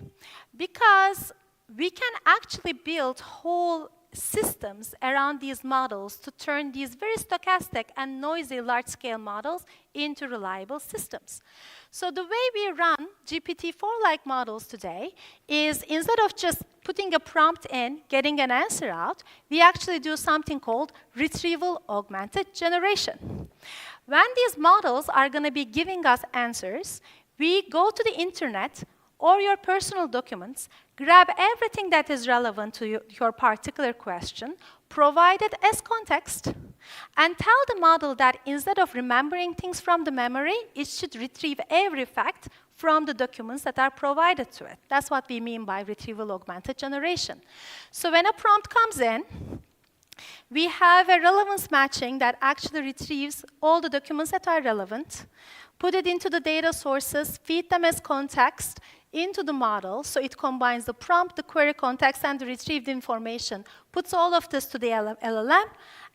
Because we can actually build whole systems around these models to turn these very stochastic and noisy large-scale models into reliable systems. So the way we run GPT-4-like models today is instead of just putting a prompt in, getting an answer out, we actually do something called retrieval augmented generation. When these models are going to be giving us answers, we go to the internet or your personal documents, grab everything that is relevant to your particular question, provide it as context, and tell the model that instead of remembering things from the memory, it should retrieve every fact from the documents that are provided to it. That's what we mean by retrieval augmented generation. So when a prompt comes in, we have a relevance matching that actually retrieves all the documents that are relevant, put it into the data sources, feed them as context into the model, so it combines the prompt, the query context, and the retrieved information, puts all of this to the LLM,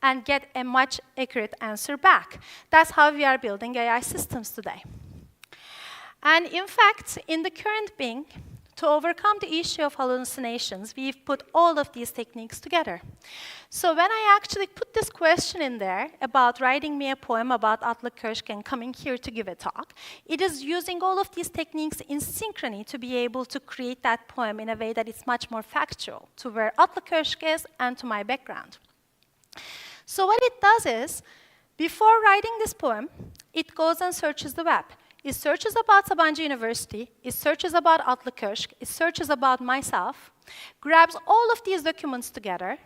and get a much accurate answer back. That's how we are building AI systems today. And in fact, in the current Bing, to overcome the issue of hallucinations, we've put all of these techniques together. So when I actually put this question in there about writing me a poem about Atlı Köşk and coming here to give a talk, it is using all of these techniques in synchrony to be able to create that poem in a way that it's much more factual to where Atlı Köşk is and to my background. So what it does is, before writing this poem, it goes and searches the web. It searches about Sabancı University, it searches about Atlı Köşk, it searches about myself, grabs all of these documents together,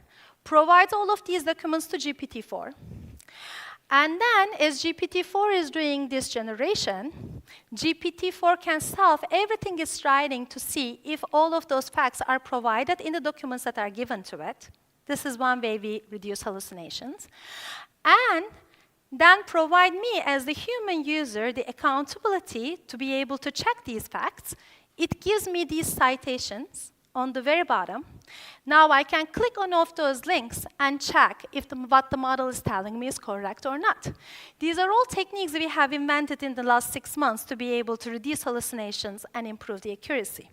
provides all of these documents to GPT-4, and then as GPT-4 is doing this generation, GPT-4 can solve everything it's writing to see if all of those facts are provided in the documents that are given to it. This is one way we reduce hallucinations. And then provide me, as the human user, the accountability to be able to check these facts. It gives me these citations on the very bottom. Now I can click on all of those links and check if what the model is telling me is correct or not. These are all techniques we have invented in the last 6 months to be able to reduce hallucinations and improve the accuracy.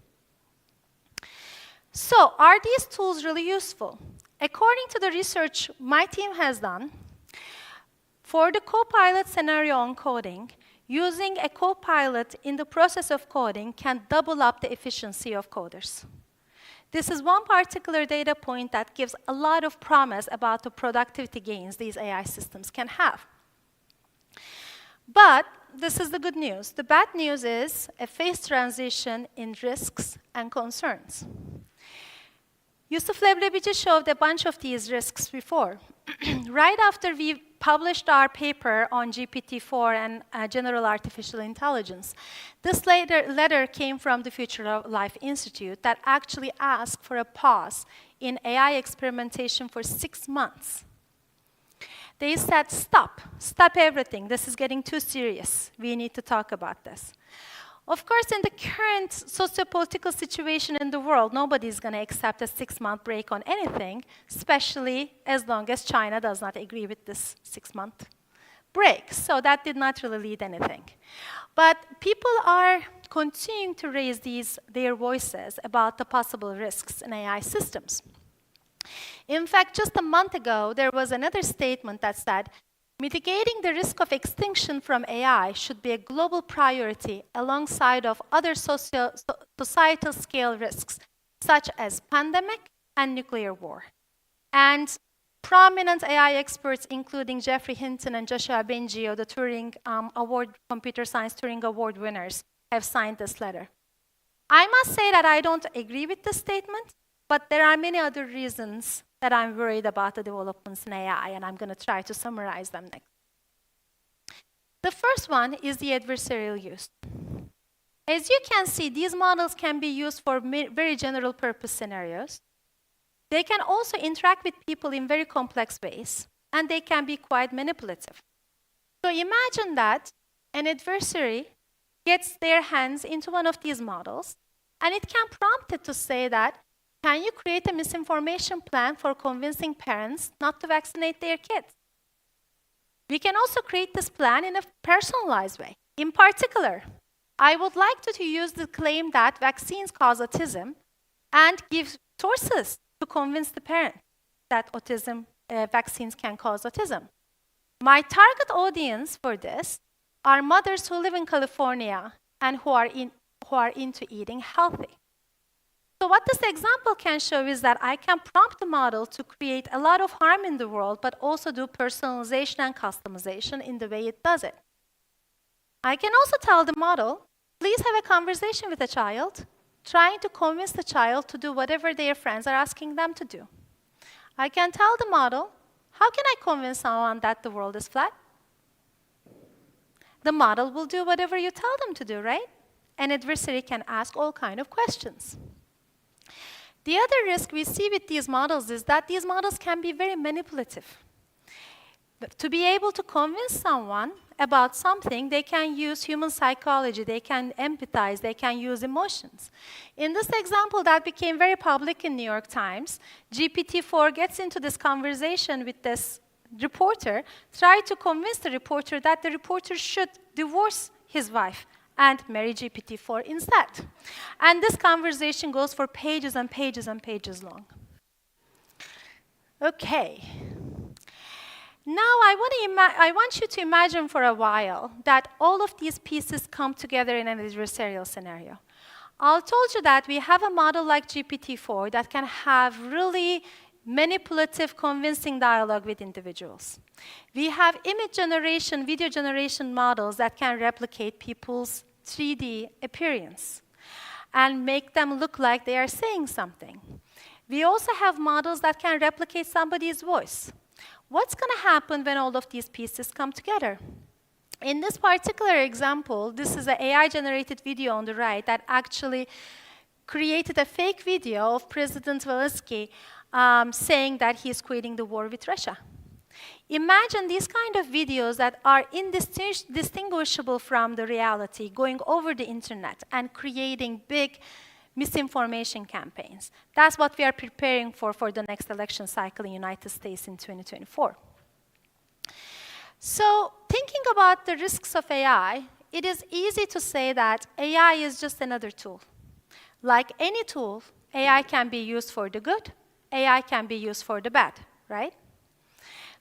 So, are these tools really useful? According to the research my team has done, for the Copilot scenario on coding, using a Copilot in the process of coding can double up the efficiency of coders. This is one particular data point that gives a lot of promise about the productivity gains these AI systems can have. But this is the good news. The bad news is a phase transition in risks and concerns. Yusuf Leblebici showed a bunch of these risks before. Right after we published our paper on GPT-4 and general artificial intelligence, this letter came from the Future of Life Institute that actually asked for a pause in AI experimentation for 6 months. They said, stop everything. This is getting too serious. We need to talk about this. Of course, in the current socio-political situation in the world, nobody's going to accept a 6-month break on anything, especially as long as China does not agree with this 6-month break. So that did not really lead anything. But people are continuing to raise their voices about the possible risks in AI systems. In fact, just a month ago, there was another statement that said, mitigating the risk of extinction from AI should be a global priority alongside of other societal scale risks, such as pandemic and nuclear war. And prominent AI experts, including Jeffrey Hinton and Joshua Bengio, the Turing Computer Science Turing Award winners, have signed this letter. I must say that I don't agree with this statement, but there are many other reasons that I'm worried about the developments in AI, and I'm going to try to summarize them next. The first one is the adversarial use. As you can see, these models can be used for very general purpose scenarios. They can also interact with people in very complex ways, and they can be quite manipulative. So imagine that an adversary gets their hands into one of these models, and it can prompt it to say that, can you create a misinformation plan for convincing parents not to vaccinate their kids? We can also create this plan in a personalized way. In particular, I would like to use the claim that vaccines cause autism and give sources to convince the parent that vaccines can cause autism. My target audience for this are mothers who live in California and who are into eating healthy. So what this example can show is that I can prompt the model to create a lot of harm in the world, but also do personalization and customization in the way it does it. I can also tell the model, please have a conversation with a child, trying to convince the child to do whatever their friends are asking them to do. I can tell the model, how can I convince someone that the world is flat? The model will do whatever you tell them to do, right? An adversary can ask all kinds of questions. The other risk we see with these models is that these models can be very manipulative. But to be able to convince someone about something, they can use human psychology, they can empathize, they can use emotions. In this example that became very public in New York Times, GPT-4 gets into this conversation with this reporter, try to convince the reporter that the reporter should divorce his wife and marry GPT-4 instead. And this conversation goes for pages and pages and pages long. Okay. Now I want you to imagine for a while that all of these pieces come together in an adversarial scenario. I told you that we have a model like GPT-4 that can have really manipulative, convincing dialogue with individuals. We have image generation, video generation models that can replicate people's 3D appearance and make them look like they are saying something. We also have models that can replicate somebody's voice. What's going to happen when all of these pieces come together? In this particular example, this is an AI-generated video on the right that actually created a fake video of President Zelensky saying that he's quitting the war with Russia. Imagine these kind of videos that are indistinguishable from the reality, going over the internet and creating big misinformation campaigns. That's what we are preparing for the next election cycle in the United States in 2024. So thinking about the risks of AI, it is easy to say that AI is just another tool. Like any tool, AI can be used for the good, AI can be used for the bad, right?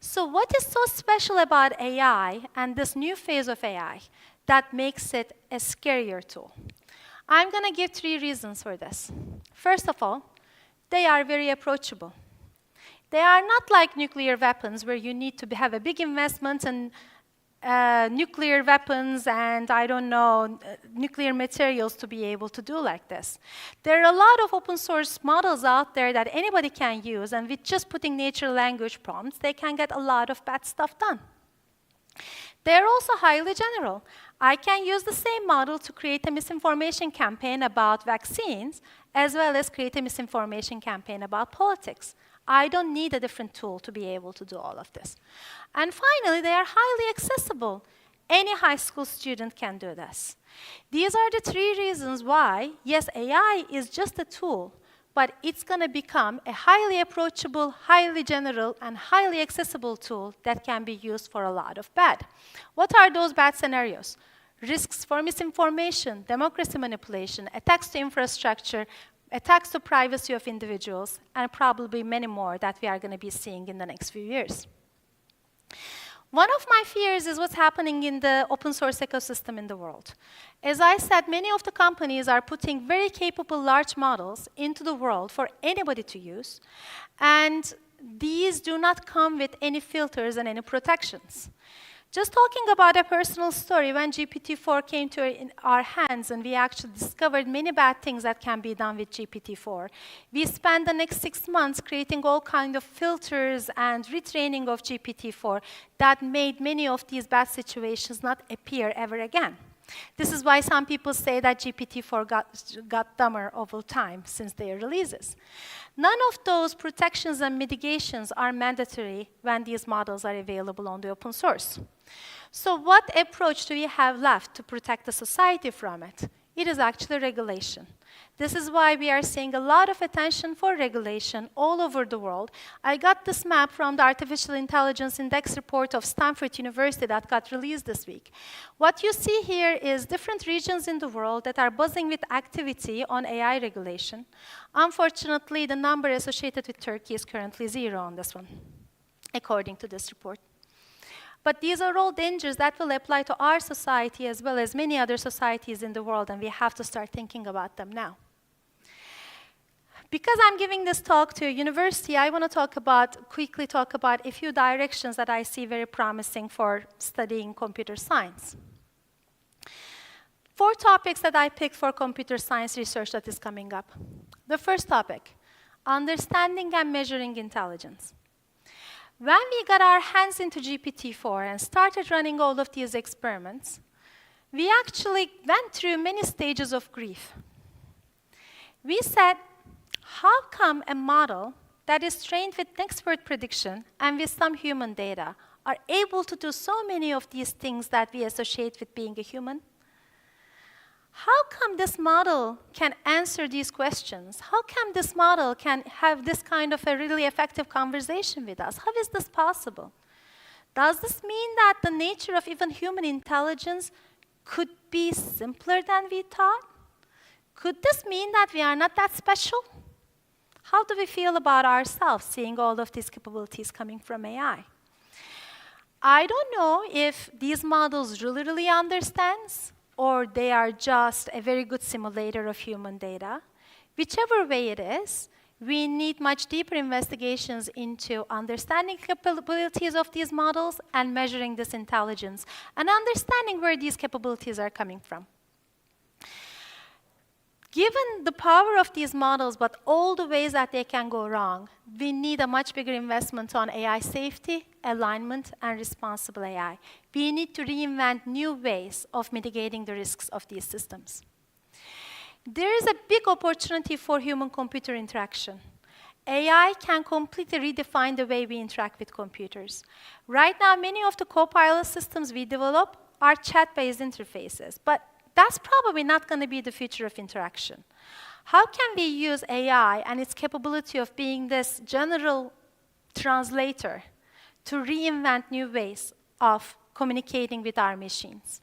So what is so special about AI and this new phase of AI that makes it a scarier tool? I'm going to give 3 reasons for this. First of all, they are very approachable. They are not like nuclear weapons where you need to have a big investment in nuclear weapons and, I don't know, nuclear materials to be able to do like this. There are a lot of open source models out there that anybody can use, and with just putting natural language prompts, they can get a lot of bad stuff done. They're also highly general. I can use the same model to create a misinformation campaign about vaccines, as well as create a misinformation campaign about politics. I don't need a different tool to be able to do all of this. And finally, they are highly accessible. Any high school student can do this. These are the 3 reasons why, yes, AI is just a tool, but it's going to become a highly approachable, highly general, and highly accessible tool that can be used for a lot of bad. What are those bad scenarios? Risks for misinformation, democracy manipulation, attacks to infrastructure, attacks to privacy of individuals, and probably many more that we are going to be seeing in the next few years. One of my fears is what's happening in the open source ecosystem in the world. As I said, many of the companies are putting very capable large models into the world for anybody to use, and these do not come with any filters and any protections. Just talking about a personal story, when GPT-4 came to our hands and we actually discovered many bad things that can be done with GPT-4, we spent the next 6 months creating all kinds of filters and retraining of GPT-4 that made many of these bad situations not appear ever again. This is why some people say that GPT-4 got dumber over time since their releases. None of those protections and mitigations are mandatory when these models are available on the open source. So what approach do we have left to protect the society from it? It is actually regulation. This is why we are seeing a lot of attention for regulation all over the world. I got this map from the Artificial Intelligence Index report of Stanford University that got released this week. What you see here is different regions in the world that are buzzing with activity on AI regulation. Unfortunately, the number associated with Turkey is currently 0 on this one, according to this report. But these are all dangers that will apply to our society as well as many other societies in the world, and we have to start thinking about them now. Because I'm giving this talk to a university, I want to quickly talk about a few directions that I see very promising for studying computer science. 4 topics that I picked for computer science research that is coming up. The first topic, understanding and measuring intelligence. When we got our hands into GPT-4 and started running all of these experiments, we actually went through many stages of grief. We said, how come a model that is trained with expert prediction and with some human data are able to do so many of these things that we associate with being a human? How come this model can answer these questions? How come this model can have this kind of a really effective conversation with us? How is this possible? Does this mean that the nature of even human intelligence could be simpler than we thought? Could this mean that we are not that special? How do we feel about ourselves seeing all of these capabilities coming from AI? I don't know if these models really understand, or they are just a very good simulator of human data. Whichever way it is, we need much deeper investigations into understanding capabilities of these models and measuring this intelligence and understanding where these capabilities are coming from. Given the power of these models, but all the ways that they can go wrong, we need a much bigger investment on AI safety, alignment, and responsible AI. We need to reinvent new ways of mitigating the risks of these systems. There is a big opportunity for human-computer interaction. AI can completely redefine the way we interact with computers. Right now, many of the co-pilot systems we develop are chat-based interfaces, but That's probably not going to be the future of interaction. How can we use AI and its capability of being this general translator to reinvent new ways of communicating with our machines?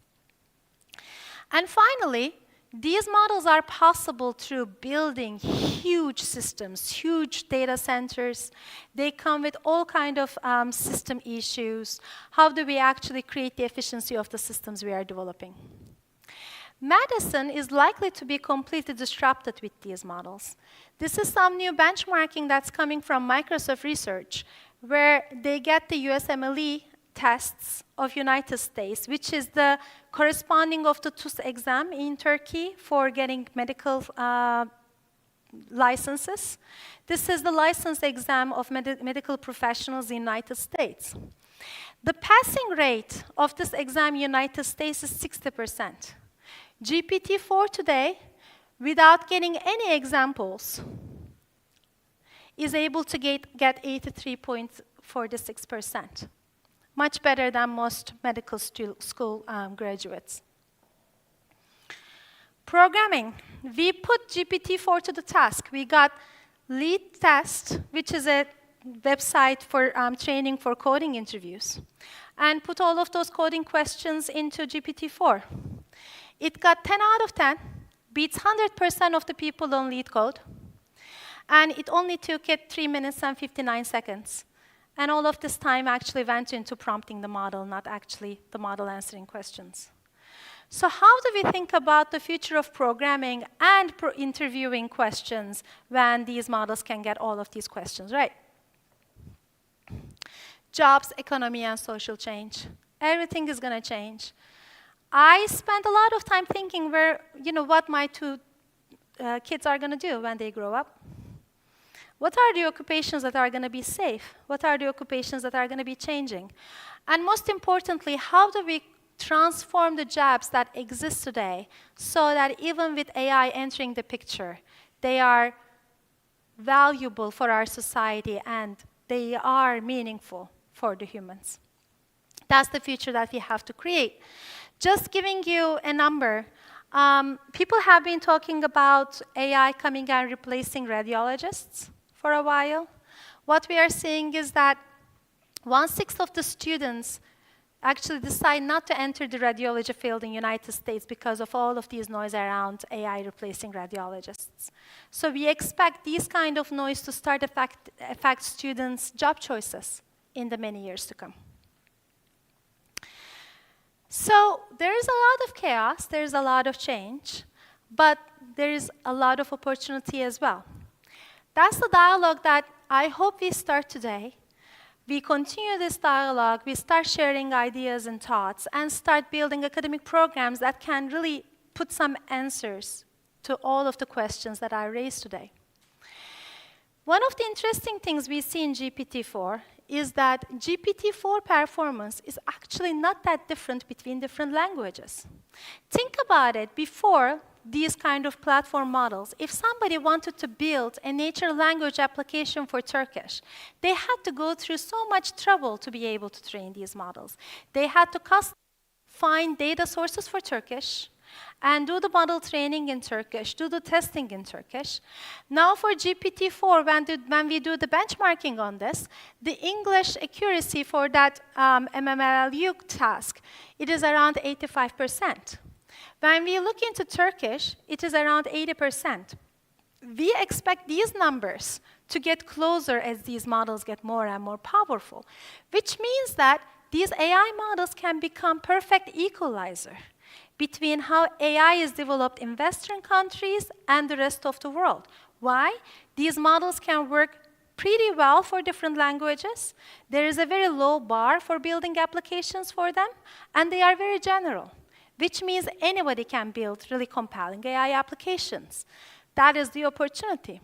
And finally, these models are possible through building huge systems, huge data centers. They come with all kinds of system issues. How do we actually create the efficiency of the systems we are developing? Medicine is likely to be completely disrupted with these models. This is some new benchmarking that's coming from Microsoft Research, where they get the USMLE tests of United States, which is the corresponding of the TUS exam in Turkey for getting medical licenses. This is the license exam of medical professionals in the United States. The passing rate of this exam in the United States is 60%. GPT-4 today, without getting any examples, is able to get 83.46%. Much better than most medical school graduates. Programming. We put GPT-4 to the task. We got Lead Test, which is a website for training for coding interviews, and put all of those coding questions into GPT-4. It got 10 out of 10, beats 100% of the people on lead code, and it only took it 3 minutes and 59 seconds. And all of this time actually went into prompting the model, not actually the model answering questions. So how do we think about the future of programming and interviewing questions when these models can get all of these questions right? Jobs, economy, and social change. Everything is going to change. I spent a lot of time thinking what my two kids are going to do when they grow up. What are the occupations that are going to be safe? What are the occupations that are going to be changing? And most importantly, how do we transform the jobs that exist today so that even with AI entering the picture, they are valuable for our society and they are meaningful for the humans? That's the future that we have to create. Just giving you a number, people have been talking about AI coming and replacing radiologists for a while. What we are seeing is that 1/6 of the students actually decide not to enter the radiology field in the United States because of all of these noise around AI replacing radiologists. So we expect these kind of noise to start affect students' job choices in the many years to come. So there is a lot of chaos, there is a lot of change, but there is a lot of opportunity as well. That's the dialogue that I hope we start today. We continue this dialogue, we start sharing ideas and thoughts, and start building academic programs that can really put some answers to all of the questions that I raised today. One of the interesting things we see in GPT-4 is that GPT-4 performance is actually not that different between different languages. Think about it. Before these kind of platform models, if somebody wanted to build a natural language application for Turkish, they had to go through so much trouble to be able to train these models. They had to find data sources for Turkish, and do the model training in Turkish, do the testing in Turkish. Now for GPT-4, when we do the benchmarking on this, the English accuracy for that MMLU task, it is around 85%. When we look into Turkish, it is around 80%. We expect these numbers to get closer as these models get more and more powerful, which means that these AI models can become perfect equalizer between how AI is developed in Western countries and the rest of the world. Why? These models can work pretty well for different languages. There is a very low bar for building applications for them, and they are very general, which means anybody can build really compelling AI applications. That is the opportunity.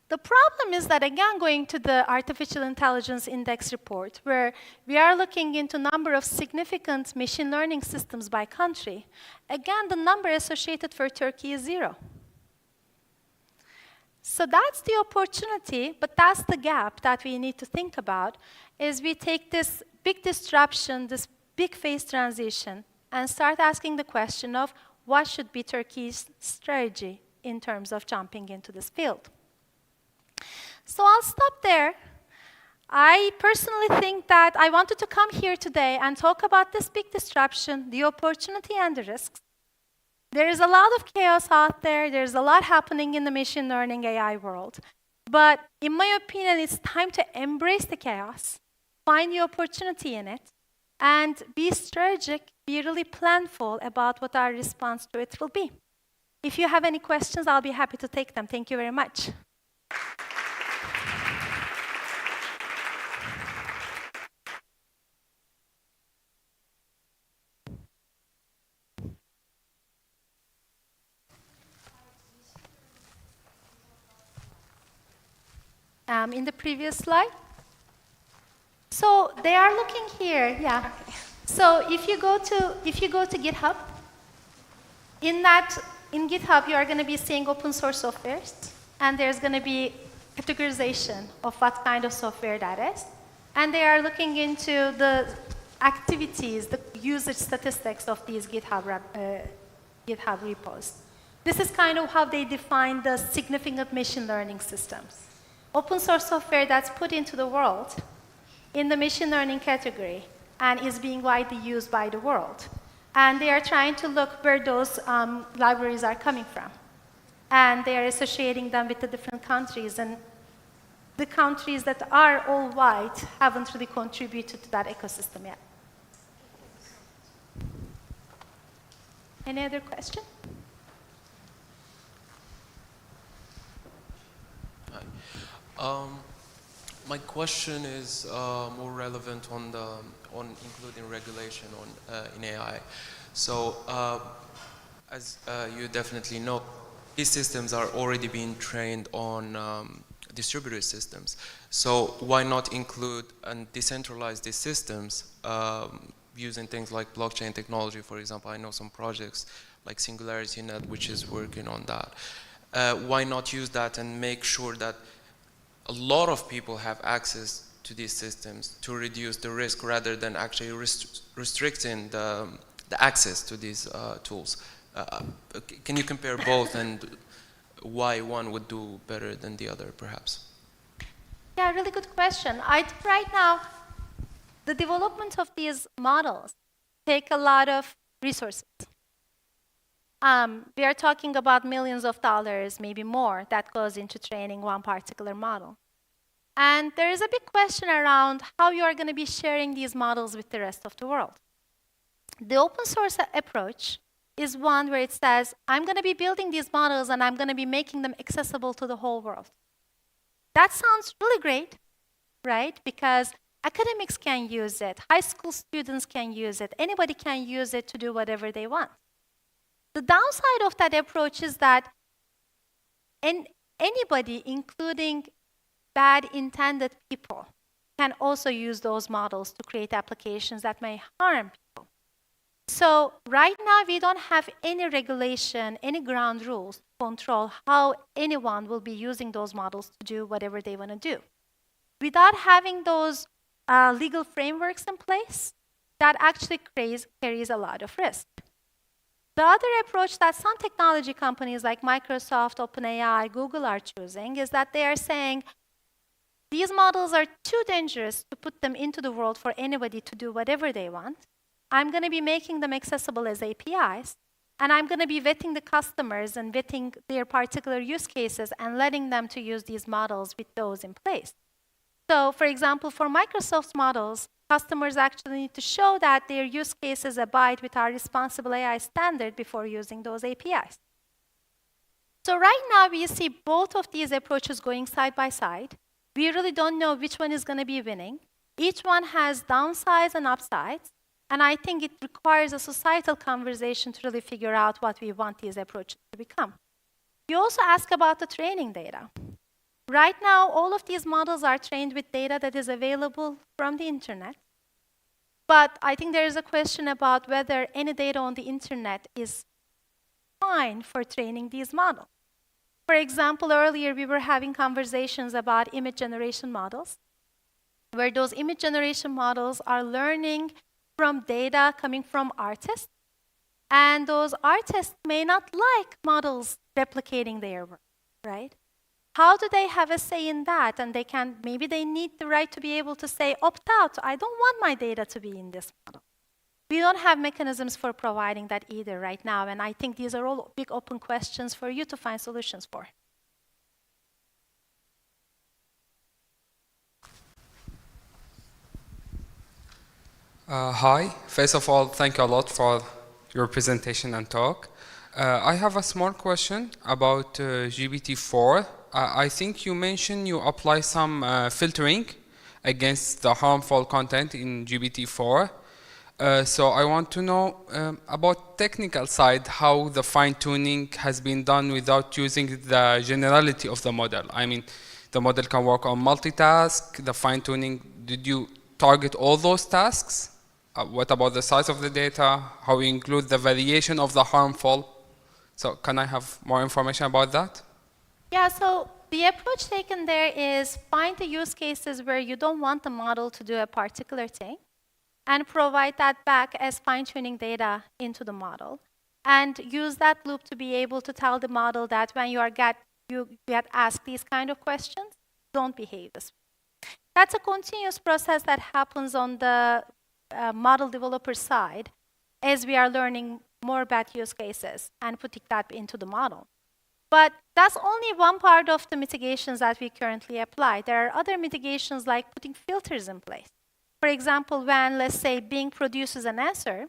The problem is that, again, going to the Artificial Intelligence Index report, where we are looking into number of significant machine learning systems by country, again, the number associated for Turkey is 0. So that's the opportunity, but that's the gap that we need to think about, is we take this big disruption, this big phase transition, and start asking the question of what should be Turkey's strategy in terms of jumping into this field. So I'll stop there. I personally think that I wanted to come here today and talk about this big disruption, the opportunity and the risks. There is a lot of chaos out there. There's a lot happening in the machine learning AI world. But in my opinion, it's time to embrace the chaos, find the opportunity in it, and be strategic, be really planful about what our response to it will be. If you have any questions, I'll be happy to take them. Thank you very much. In the previous slide. So they are looking here, yeah. So if you go to GitHub, in GitHub you are going to be seeing open source softwares, and there's going to be categorization of what kind of software that is, and they are looking into the activities, the usage statistics of these GitHub repos. This is kind of how they define the significant machine learning systems. Open source software that's put into the world in the machine learning category and is being widely used by the world. And they are trying to look where those libraries are coming from. And they are associating them with the different countries. And the countries that are all white haven't really contributed to that ecosystem yet. Any other question? My question is more relevant on including regulation in AI. So, as you definitely know, these systems are already being trained on distributed systems. So why not include and decentralize these systems using things like blockchain technology, for example? I know some projects like SingularityNet, which is working on that. Why not use that and make sure that a lot of people have access to these systems to reduce the risk rather than actually restricting the access to these tools? Can you compare both and why one would do better than the other, perhaps? Yeah, really good question. Right now, the development of these models take a lot of resources. We are talking about millions of dollars, maybe more, that goes into training one particular model. And there is a big question around how you are going to be sharing these models with the rest of the world. The open source approach is one where it says, I'm going to be building these models and I'm going to be making them accessible to the whole world. That sounds really great, right? Because academics can use it, high school students can use it, anybody can use it to do whatever they want. The downside of that approach is that anybody, including bad intended people, can also use those models to create applications that may harm people. So right now, we don't have any regulation, any ground rules to control how anyone will be using those models to do whatever they want to do. Without having those legal frameworks in place, that actually carries a lot of risk. The other approach that some technology companies like Microsoft, OpenAI, Google are choosing is that they are saying, these models are too dangerous to put them into the world for anybody to do whatever they want. I'm going to be making them accessible as APIs, and I'm going to be vetting the customers and vetting their particular use cases and letting them to use these models with those in place. So, for example, for Microsoft's models, customers actually need to show that their use cases abide with our responsible AI standard before using those APIs. So right now, we see both of these approaches going side by side. We really don't know which one is going to be winning. Each one has downsides and upsides, and I think it requires a societal conversation to really figure out what we want these approaches to become. You also ask about the training data. Right now, all of these models are trained with data that is available from the internet. But I think there is a question about whether any data on the internet is fine for training these models. For example, earlier we were having conversations about image generation models, where those image generation models are learning from data coming from artists And those artists may not like models replicating their work, right? How do they have a say in that? And maybe they need the right to be able to say, opt out, I don't want my data to be in this model. We don't have mechanisms for providing that either right now, and I think these are all big open questions for you to find solutions for. Hi. First of all, thank you a lot for your presentation and talk. I have a small question about GPT-4. I think you mentioned you apply some filtering against the harmful content in GPT-4. So I want to know about technical side, how the fine-tuning has been done without using the generality of the model. I mean, the model can work on multitask, the fine-tuning, did you target all those tasks? What about the size of the data? How you include the variation of the harmful? So can I have more information about that? Yeah, so the approach taken there is find the use cases where you don't want the model to do a particular thing and provide that back as fine-tuning data into the model and use that loop to be able to tell the model that when you get asked these kind of questions, don't behave this way. That's a continuous process that happens on the model developer side as we are learning more about use cases and putting that into the model. But that's only one part of the mitigations that we currently apply. There are other mitigations like putting filters in place. For example, when, let's say, Bing produces an answer,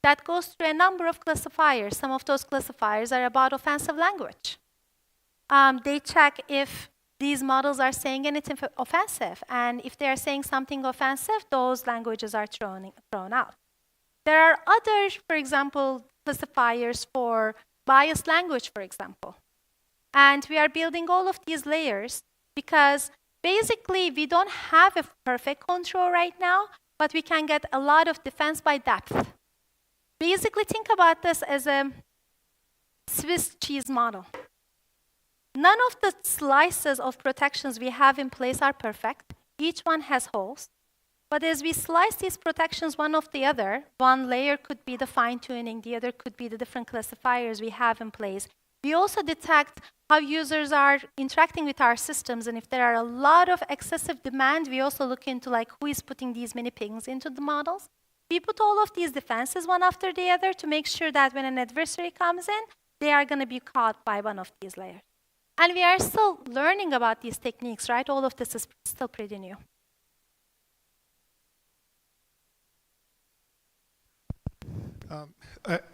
that goes through a number of classifiers. Some of those classifiers are about offensive language. They check if these models are saying anything offensive, and if they are saying something offensive, those languages are thrown out. There are other, for example, classifiers for biased language, for example. And we are building all of these layers because basically we don't have a perfect control right now, but we can get a lot of defense by depth. Basically, think about this as a Swiss cheese model. None of the slices of protections we have in place are perfect. Each one has holes. But as we slice these protections one of the other, one layer could be the fine-tuning, the other could be the different classifiers we have in place. We also detect how users are interacting with our systems, and if there are a lot of excessive demand, we also look into like who is putting these many pings into the models. We put all of these defenses one after the other to make sure that when an adversary comes in, they are going to be caught by one of these layers. And we are still learning about these techniques, right? All of this is still pretty new.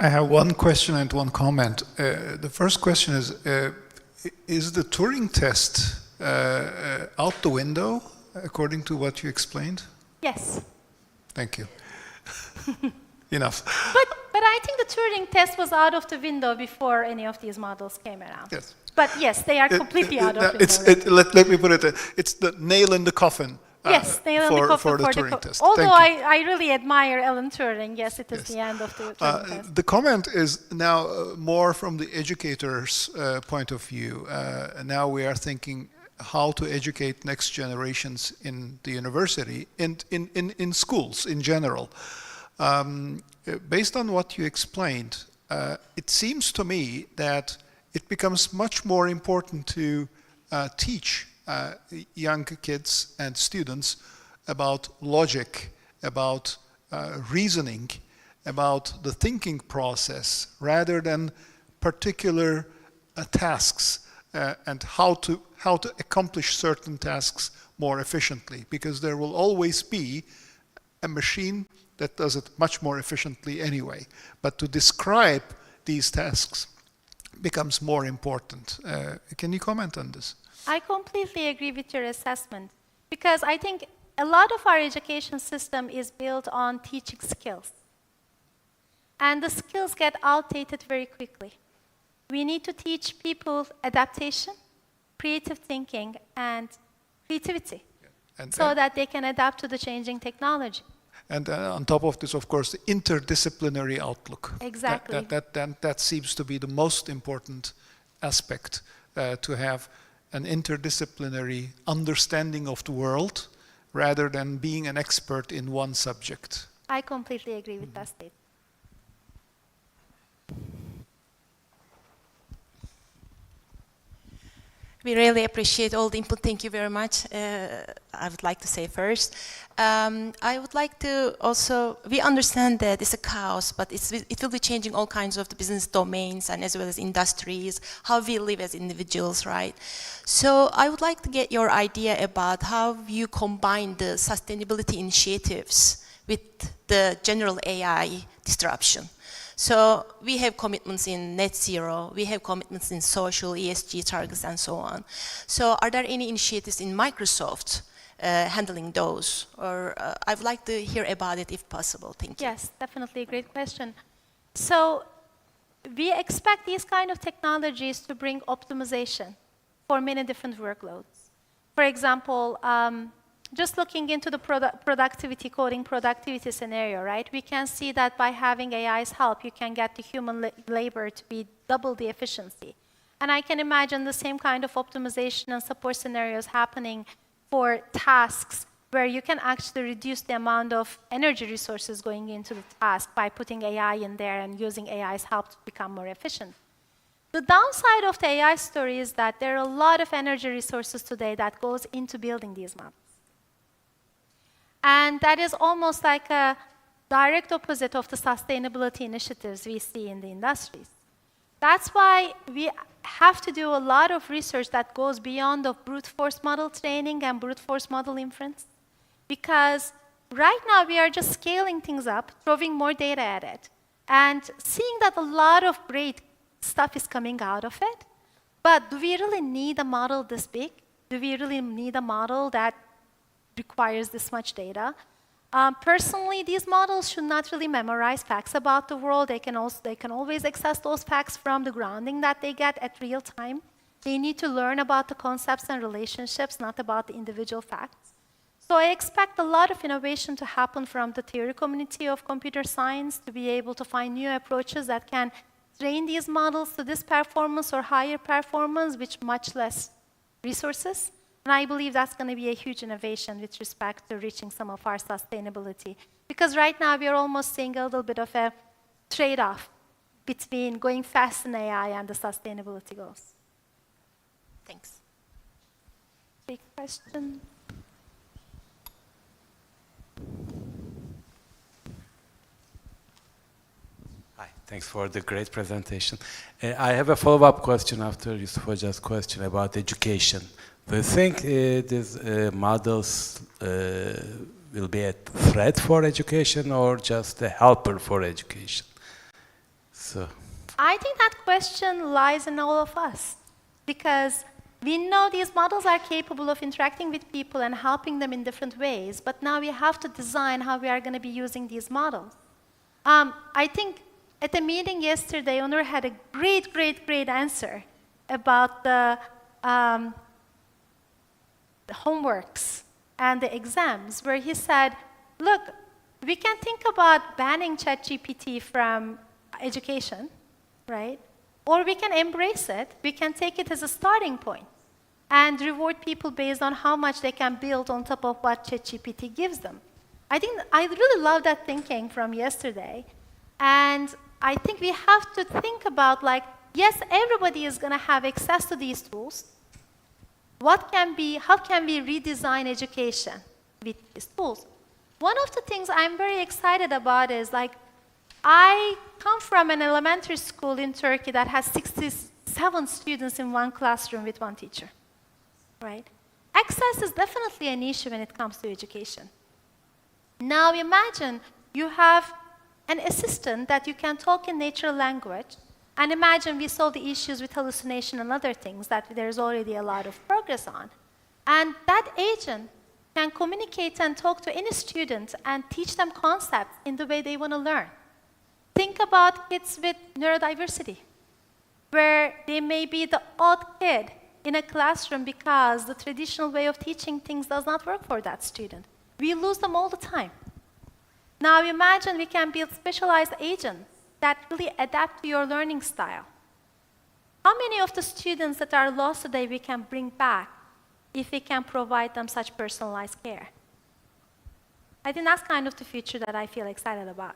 I have one question and one comment. The first question is the Turing test out the window, according to what you explained? Yes. Thank you. Enough. But I think the Turing test was out of the window before any of these models came around. Yes. But yes, they are completely out of the window. Let me put it, it's the nail in the coffin. Yes, nail in the coffin for the Turing test. Although I really admire Alan Turing, yes, it is the end of the Turing test. The comment is now more from the educator's point of view. Now we are thinking how to educate next generations in the university and in schools in general. Based on what you explained, it seems to me that it becomes much more important to teach young kids and students about logic, about reasoning, about the thinking process, rather than particular tasks and how to accomplish certain tasks more efficiently, because there will always be a machine that does it much more efficiently anyway. But to describe these tasks becomes more important. Can you comment on this? I completely agree with your assessment, because I think a lot of our education system is built on teaching skills. And the skills get outdated very quickly. We need to teach people adaptation, creative thinking, and creativity, so that they can adapt to the changing technology. And on top of this, of course, the interdisciplinary outlook. Exactly. That seems to be the most important aspect, to have an interdisciplinary understanding of the world rather than being an expert in one subject. I completely agree with that statement. We really appreciate all the input. Thank you very much. I would like to say first. I would like to also, we understand that it's a chaos, but it will be changing all kinds of the business domains and as well as industries, how we live as individuals, right? So I would like to get your idea about how you combine the sustainability initiatives with the general AI disruption. So we have commitments in net zero, we have commitments in social, ESG targets, and so on. So are there any initiatives in Microsoft handling those? Or I would like to hear about it if possible. Thank you. Yes, definitely a great question. So we expect these kind of technologies to bring optimization for many different workloads. For example, just looking into the productivity, coding productivity scenario, right? We can see that by having AI's help, you can get the human labor to be double the efficiency. And I can imagine the same kind of optimization and support scenarios happening for tasks where you can actually reduce the amount of energy resources going into the task by putting AI in there and using AI's help to become more efficient. The downside of the AI story is that there are a lot of energy resources today that goes into building these models. And that is almost like a direct opposite of the sustainability initiatives we see in the industries. That's why we have to do a lot of research that goes beyond the brute force model training and brute force model inference. Because right now we are just scaling things up, throwing more data at it, and seeing that a lot of great stuff is coming out of it. But do we really need a model this big? Do we really need a model that requires this much data? Personally, these models should not really memorize facts about the world. They can always access those facts from the grounding that they get at real time. They need to learn about the concepts and relationships, not about the individual facts. So I expect a lot of innovation to happen from the theory community of computer science to be able to find new approaches that can train these models to this performance or higher performance with much less resources. And I believe that's going to be a huge innovation with respect to reaching some of our sustainability. Because right now we are almost seeing a little bit of a trade-off between going fast in AI and the sustainability goals. Thanks. Big question. Hi, thanks for the great presentation. I have a follow-up question after Yusuf Hoca's question about education. Do you think these models will be a threat for education or just a helper for education? So, I think that question lies in all of us, because we know these models are capable of interacting with people and helping them in different ways, but now we have to design how we are going to be using these models. I think at the meeting yesterday, Onur had a great answer about the homeworks and the exams, where he said, look, we can think about banning ChatGPT from education, right? Or we can embrace it, we can take it as a starting point and reward people based on how much they can build on top of what ChatGPT gives them. I really love that thinking from yesterday. And I think we have to think about, like, yes, everybody is going to have access to these tools. How can we redesign education with these tools? One of the things I'm very excited about is, like, I come from an elementary school in Turkey that has 67 students in one classroom with one teacher, right? Access is definitely an issue when it comes to education. Now imagine you have an assistant that you can talk in natural language, and imagine we solve the issues with hallucination and other things that there's already a lot of progress on. And that agent can communicate and talk to any student and teach them concepts in the way they want to learn. Think about kids with neurodiversity, where they may be the odd kid in a classroom because the traditional way of teaching things does not work for that student. We lose them all the time. Now imagine we can build specialized agents that really adapt to your learning style. How many of the students that are lost today we can bring back if we can provide them such personalized care? I think that's kind of the future that I feel excited about.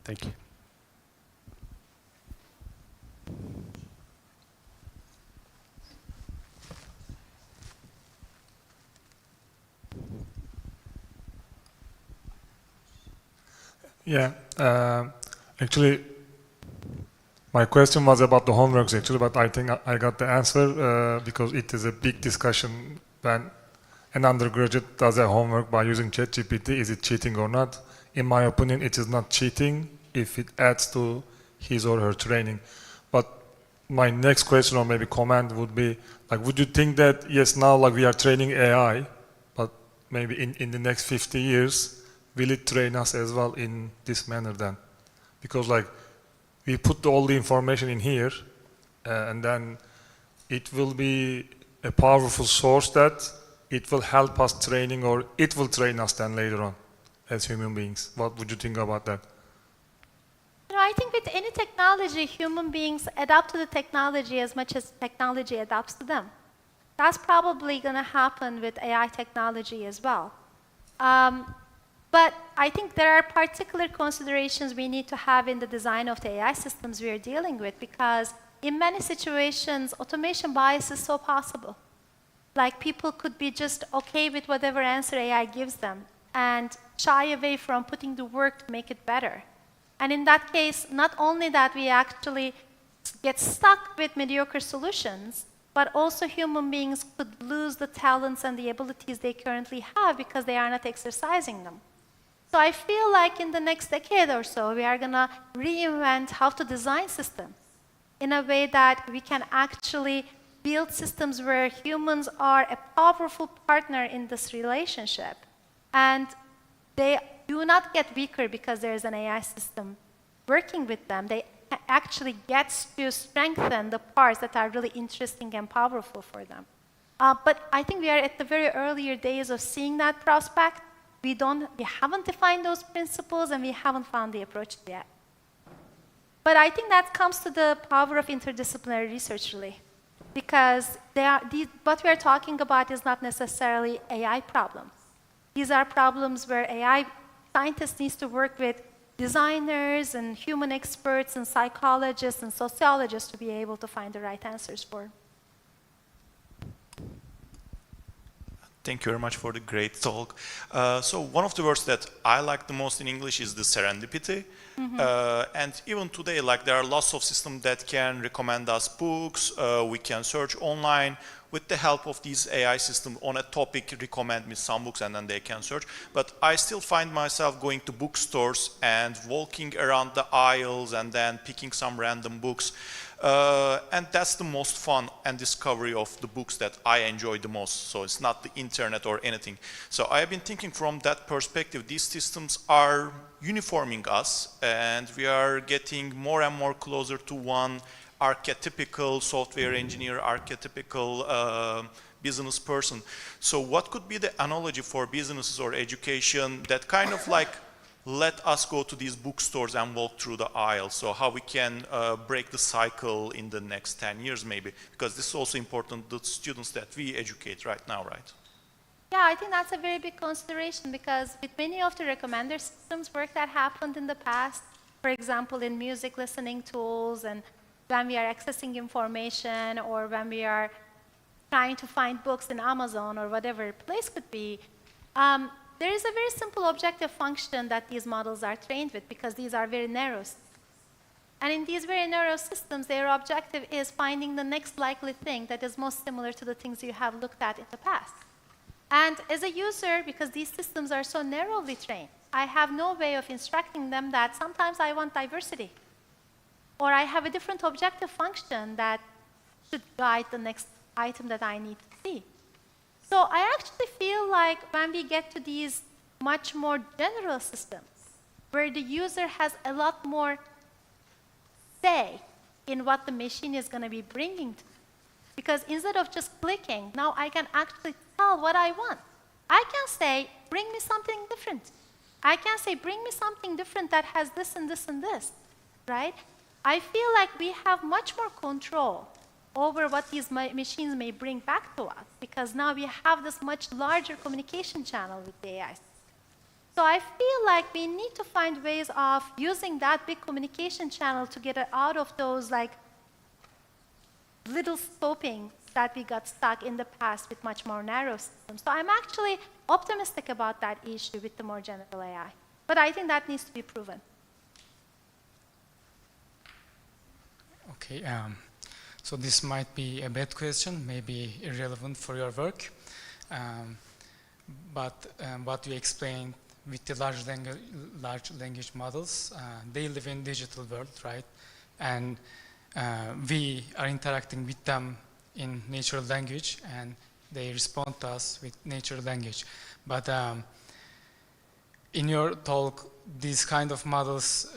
thank you. Yeah, actually, my question was about the homeworks actually, but I think I got the answer because it is a big discussion when an undergraduate does a homework by using ChatGPT. Is it cheating or not? In my opinion, it is not cheating if it adds to his or her training. But my next question or maybe comment would be, like, would you think that, yes, now like we are training AI, but maybe in the next 50 years, will it train us as well in this manner then? Because like, we put all the information in here, and then it will be a powerful source that it will help us training, or it will train us then later on as human beings. What would you think about that? You know, I think with any technology, human beings adapt to the technology as much as technology adapts to them. That's probably going to happen with AI technology as well. But I think there are particular considerations we need to have in the design of the AI systems we are dealing with, because in many situations, automation bias is so possible. Like, people could be just okay with whatever answer AI gives them and shy away from putting the work to make it better. And in that case, not only that we actually get stuck with mediocre solutions, but also human beings could lose the talents and the abilities they currently have because they are not exercising them. So I feel like in the next decade or so, we are going to reinvent how to design systems in a way that we can actually build systems where humans are a powerful partner in this relationship. And they do not get weaker because there is an AI system working with them. They actually get to strengthen the parts that are really interesting and powerful for them. But I think we are at the very earlier days of seeing that prospect. We haven't defined those principles, and we haven't found the approach yet. But I think that comes to the power of interdisciplinary research, really. Because what we are talking about is not necessarily AI problems. These are problems where AI scientists need to work with designers and human experts and psychologists and sociologists to be able to find the right answers for. Thank you very much for the great talk. So one of the words that I like the most in English is the serendipity. And even today, like, there are lots of systems that can recommend us books. We can search online with the help of these AI systems on a topic, recommend me some books, and then they can search. But I still find myself going to bookstores and walking around the aisles and then picking some random books. And that's the most fun and discovery of the books that I enjoy the most. So it's not the internet or anything. So I have been thinking from that perspective, these systems are uniforming us, and we are getting more and more closer to one archetypical software engineer, archetypical business person. So what could be the analogy for businesses or education that kind of like let us go to these bookstores and walk through the aisles? So how we can break the cycle in the next 10 years maybe, because this is also important to the students that we educate right now, right? Yeah, I think that's a very big consideration, because with many of the recommender systems work that happened in the past, for example, in music listening tools, and when we are accessing information, or when we are trying to find books in Amazon or whatever place could be, there is a very simple objective function that these models are trained with, because these are very narrow systems. And in these very narrow systems, their objective is finding the next likely thing that is most similar to the things you have looked at in the past. And as a user, because these systems are so narrowly trained, I have no way of instructing them that sometimes I want diversity, or I have a different objective function that should guide the next item that I need to see. So I actually feel like when we get to these much more general systems, where the user has a lot more say in what the machine is going to be bringing to me, because instead of just clicking, now I can actually tell what I want. I can say, bring me something different. I can say, bring me something different that has this and this and this, right? I feel like we have much more control over what these machines may bring back to us, because now we have this much larger communication channel with the AI. So I feel like we need to find ways of using that big communication channel to get out of those like little scoping that we got stuck in the past with much more narrow systems. So I'm actually optimistic about that issue with the more general AI. But I think that needs to be proven. Okay, so this might be a bad question, maybe irrelevant for your work, but what you explained with the large language models, they live in digital world, right? And we are interacting with them in natural language, and they respond to us with natural language. But in your talk, these kind of models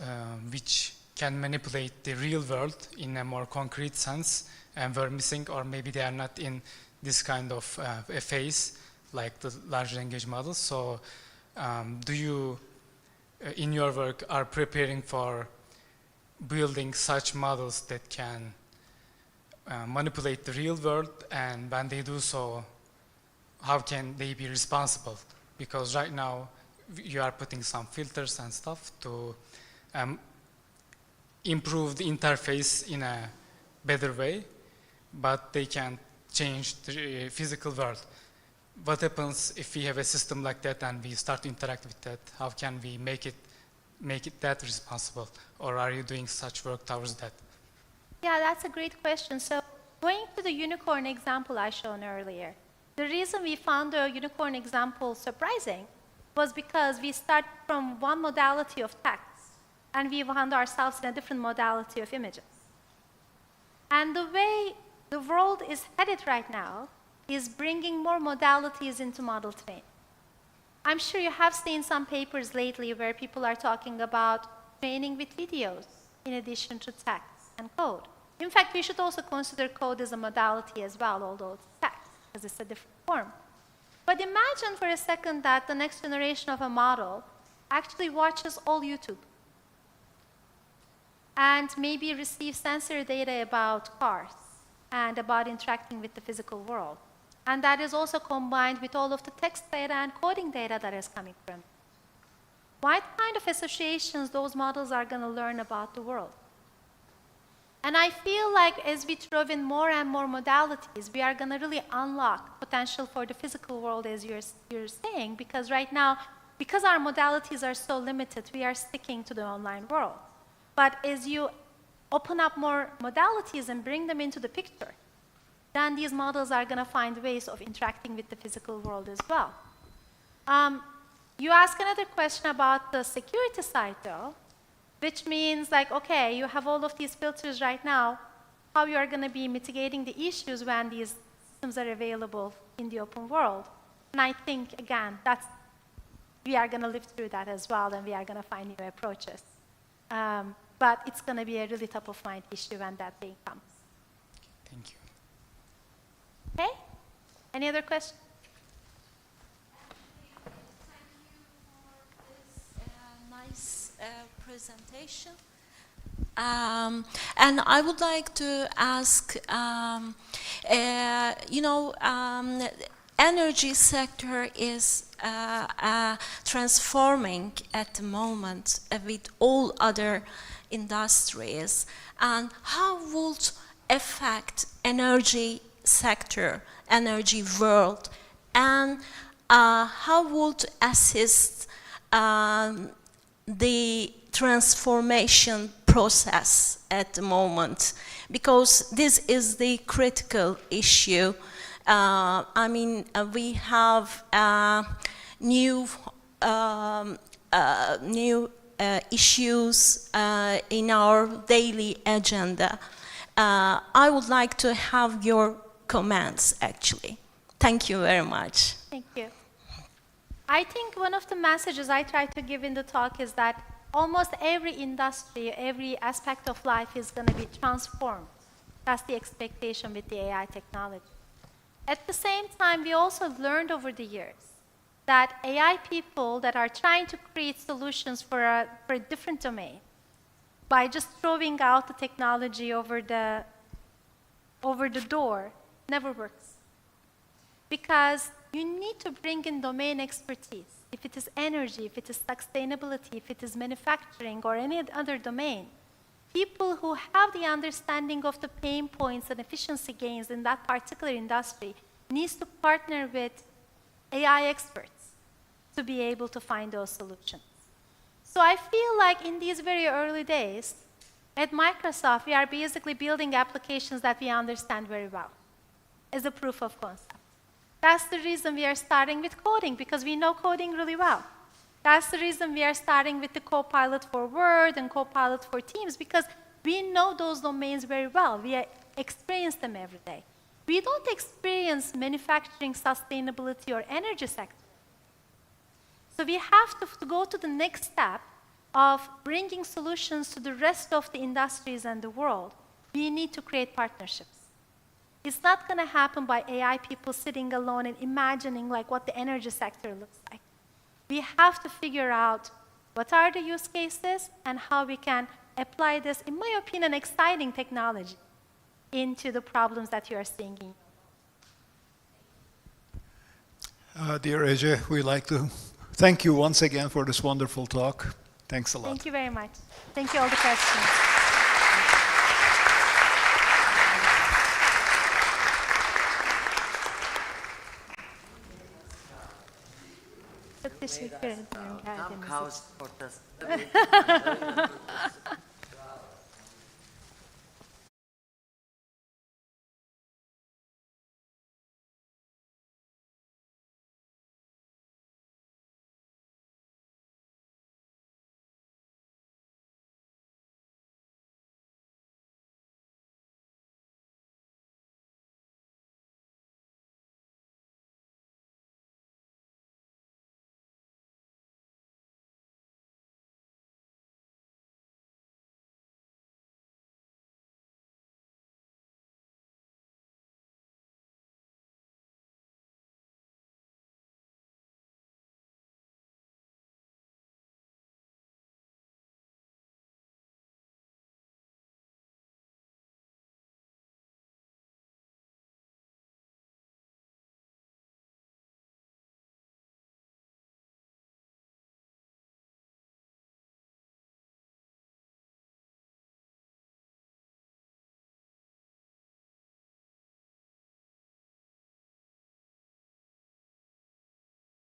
which can manipulate the real world in a more concrete sense, and were missing, or maybe they are not in this kind of a phase like the large language models. So do you, in your work, are preparing for building such models that can manipulate the real world, and when they do so, how can they be responsible? Because right now, you are putting some filters and stuff to improve the interface in a better way, but they can change the physical world. What happens if we have a system like that and we start to interact with that? How can we make it that responsible? Or are you doing such work towards that? Yeah, that's a great question. So going to the unicorn example I shown earlier, the reason we found the unicorn example surprising was because we start from one modality of text and we found ourselves in a different modality of images. And the way the world is headed right now is bringing more modalities into model training. I'm sure you have seen some papers lately where people are talking about training with videos in addition to text and code. In fact, we should also consider code as a modality as well, although it's text, because it's a different form. But imagine for a second that the next generation of a model actually watches all YouTube and maybe receives sensor data about cars and about interacting with the physical world. And that is also combined with all of the text data and coding data that is coming from it. What kind of associations those models are going to learn about the world? And I feel like as we throw in more and more modalities, we are going to really unlock potential for the physical world, as you're saying, because right now, because our modalities are so limited, we are sticking to the online world. But as you open up more modalities and bring them into the picture, then these models are going to find ways of interacting with the physical world as well. You ask another question about the security side, though, which means like, okay, you have all of these filters right now, how you are going to be mitigating the issues when these systems are available in the open world. And I think, again, we are going to live through that as well, and we are going to find new approaches. But it's going to be a really top-of-mind issue when that day comes. Thank you. Okay? Any other questions? Thank you for this nice presentation. And I would like to ask, energy sector is transforming at the moment with all other industries, and how would affect energy sector, energy world, and how would assist the transformation process at the moment, because this is the critical issue. We have new issues in our daily agenda. I would like to have your comments, actually. Thank you very much. Thank you. I think one of the messages I try to give in the talk is that almost every industry, every aspect of life is going to be transformed. That's the expectation with the AI technology. At the same time, we also learned over the years that AI people that are trying to create solutions for a different domain by just throwing out the technology over the door never works. Because you need to bring in domain expertise. If it is energy, if it is sustainability, if it is manufacturing or any other domain, people who have the understanding of the pain points and efficiency gains in that particular industry needs to partner with AI experts to be able to find those solutions. So I feel like in these very early days, at Microsoft, we are basically building applications that we understand very well as a proof of concept. That's the reason we are starting with coding, because we know coding really well. That's the reason we are starting with the Copilot for Word and Copilot for Teams, because we know those domains very well. We experience them every day. We don't experience manufacturing, sustainability, or energy sector. So we have to go to the next step of bringing solutions to the rest of the industries and the world. We need to create partnerships. It's not going to happen by AI people sitting alone and imagining like what the energy sector looks like. We have to figure out what are the use cases and how we can apply this, in my opinion, exciting technology into the problems that you are seeing in. Dear Ece, we'd like to thank you once again for this wonderful talk. Thanks a lot. Thank you very much. Thank you all the questions. Çok teşekkür ederim. Tam kaos ortasında.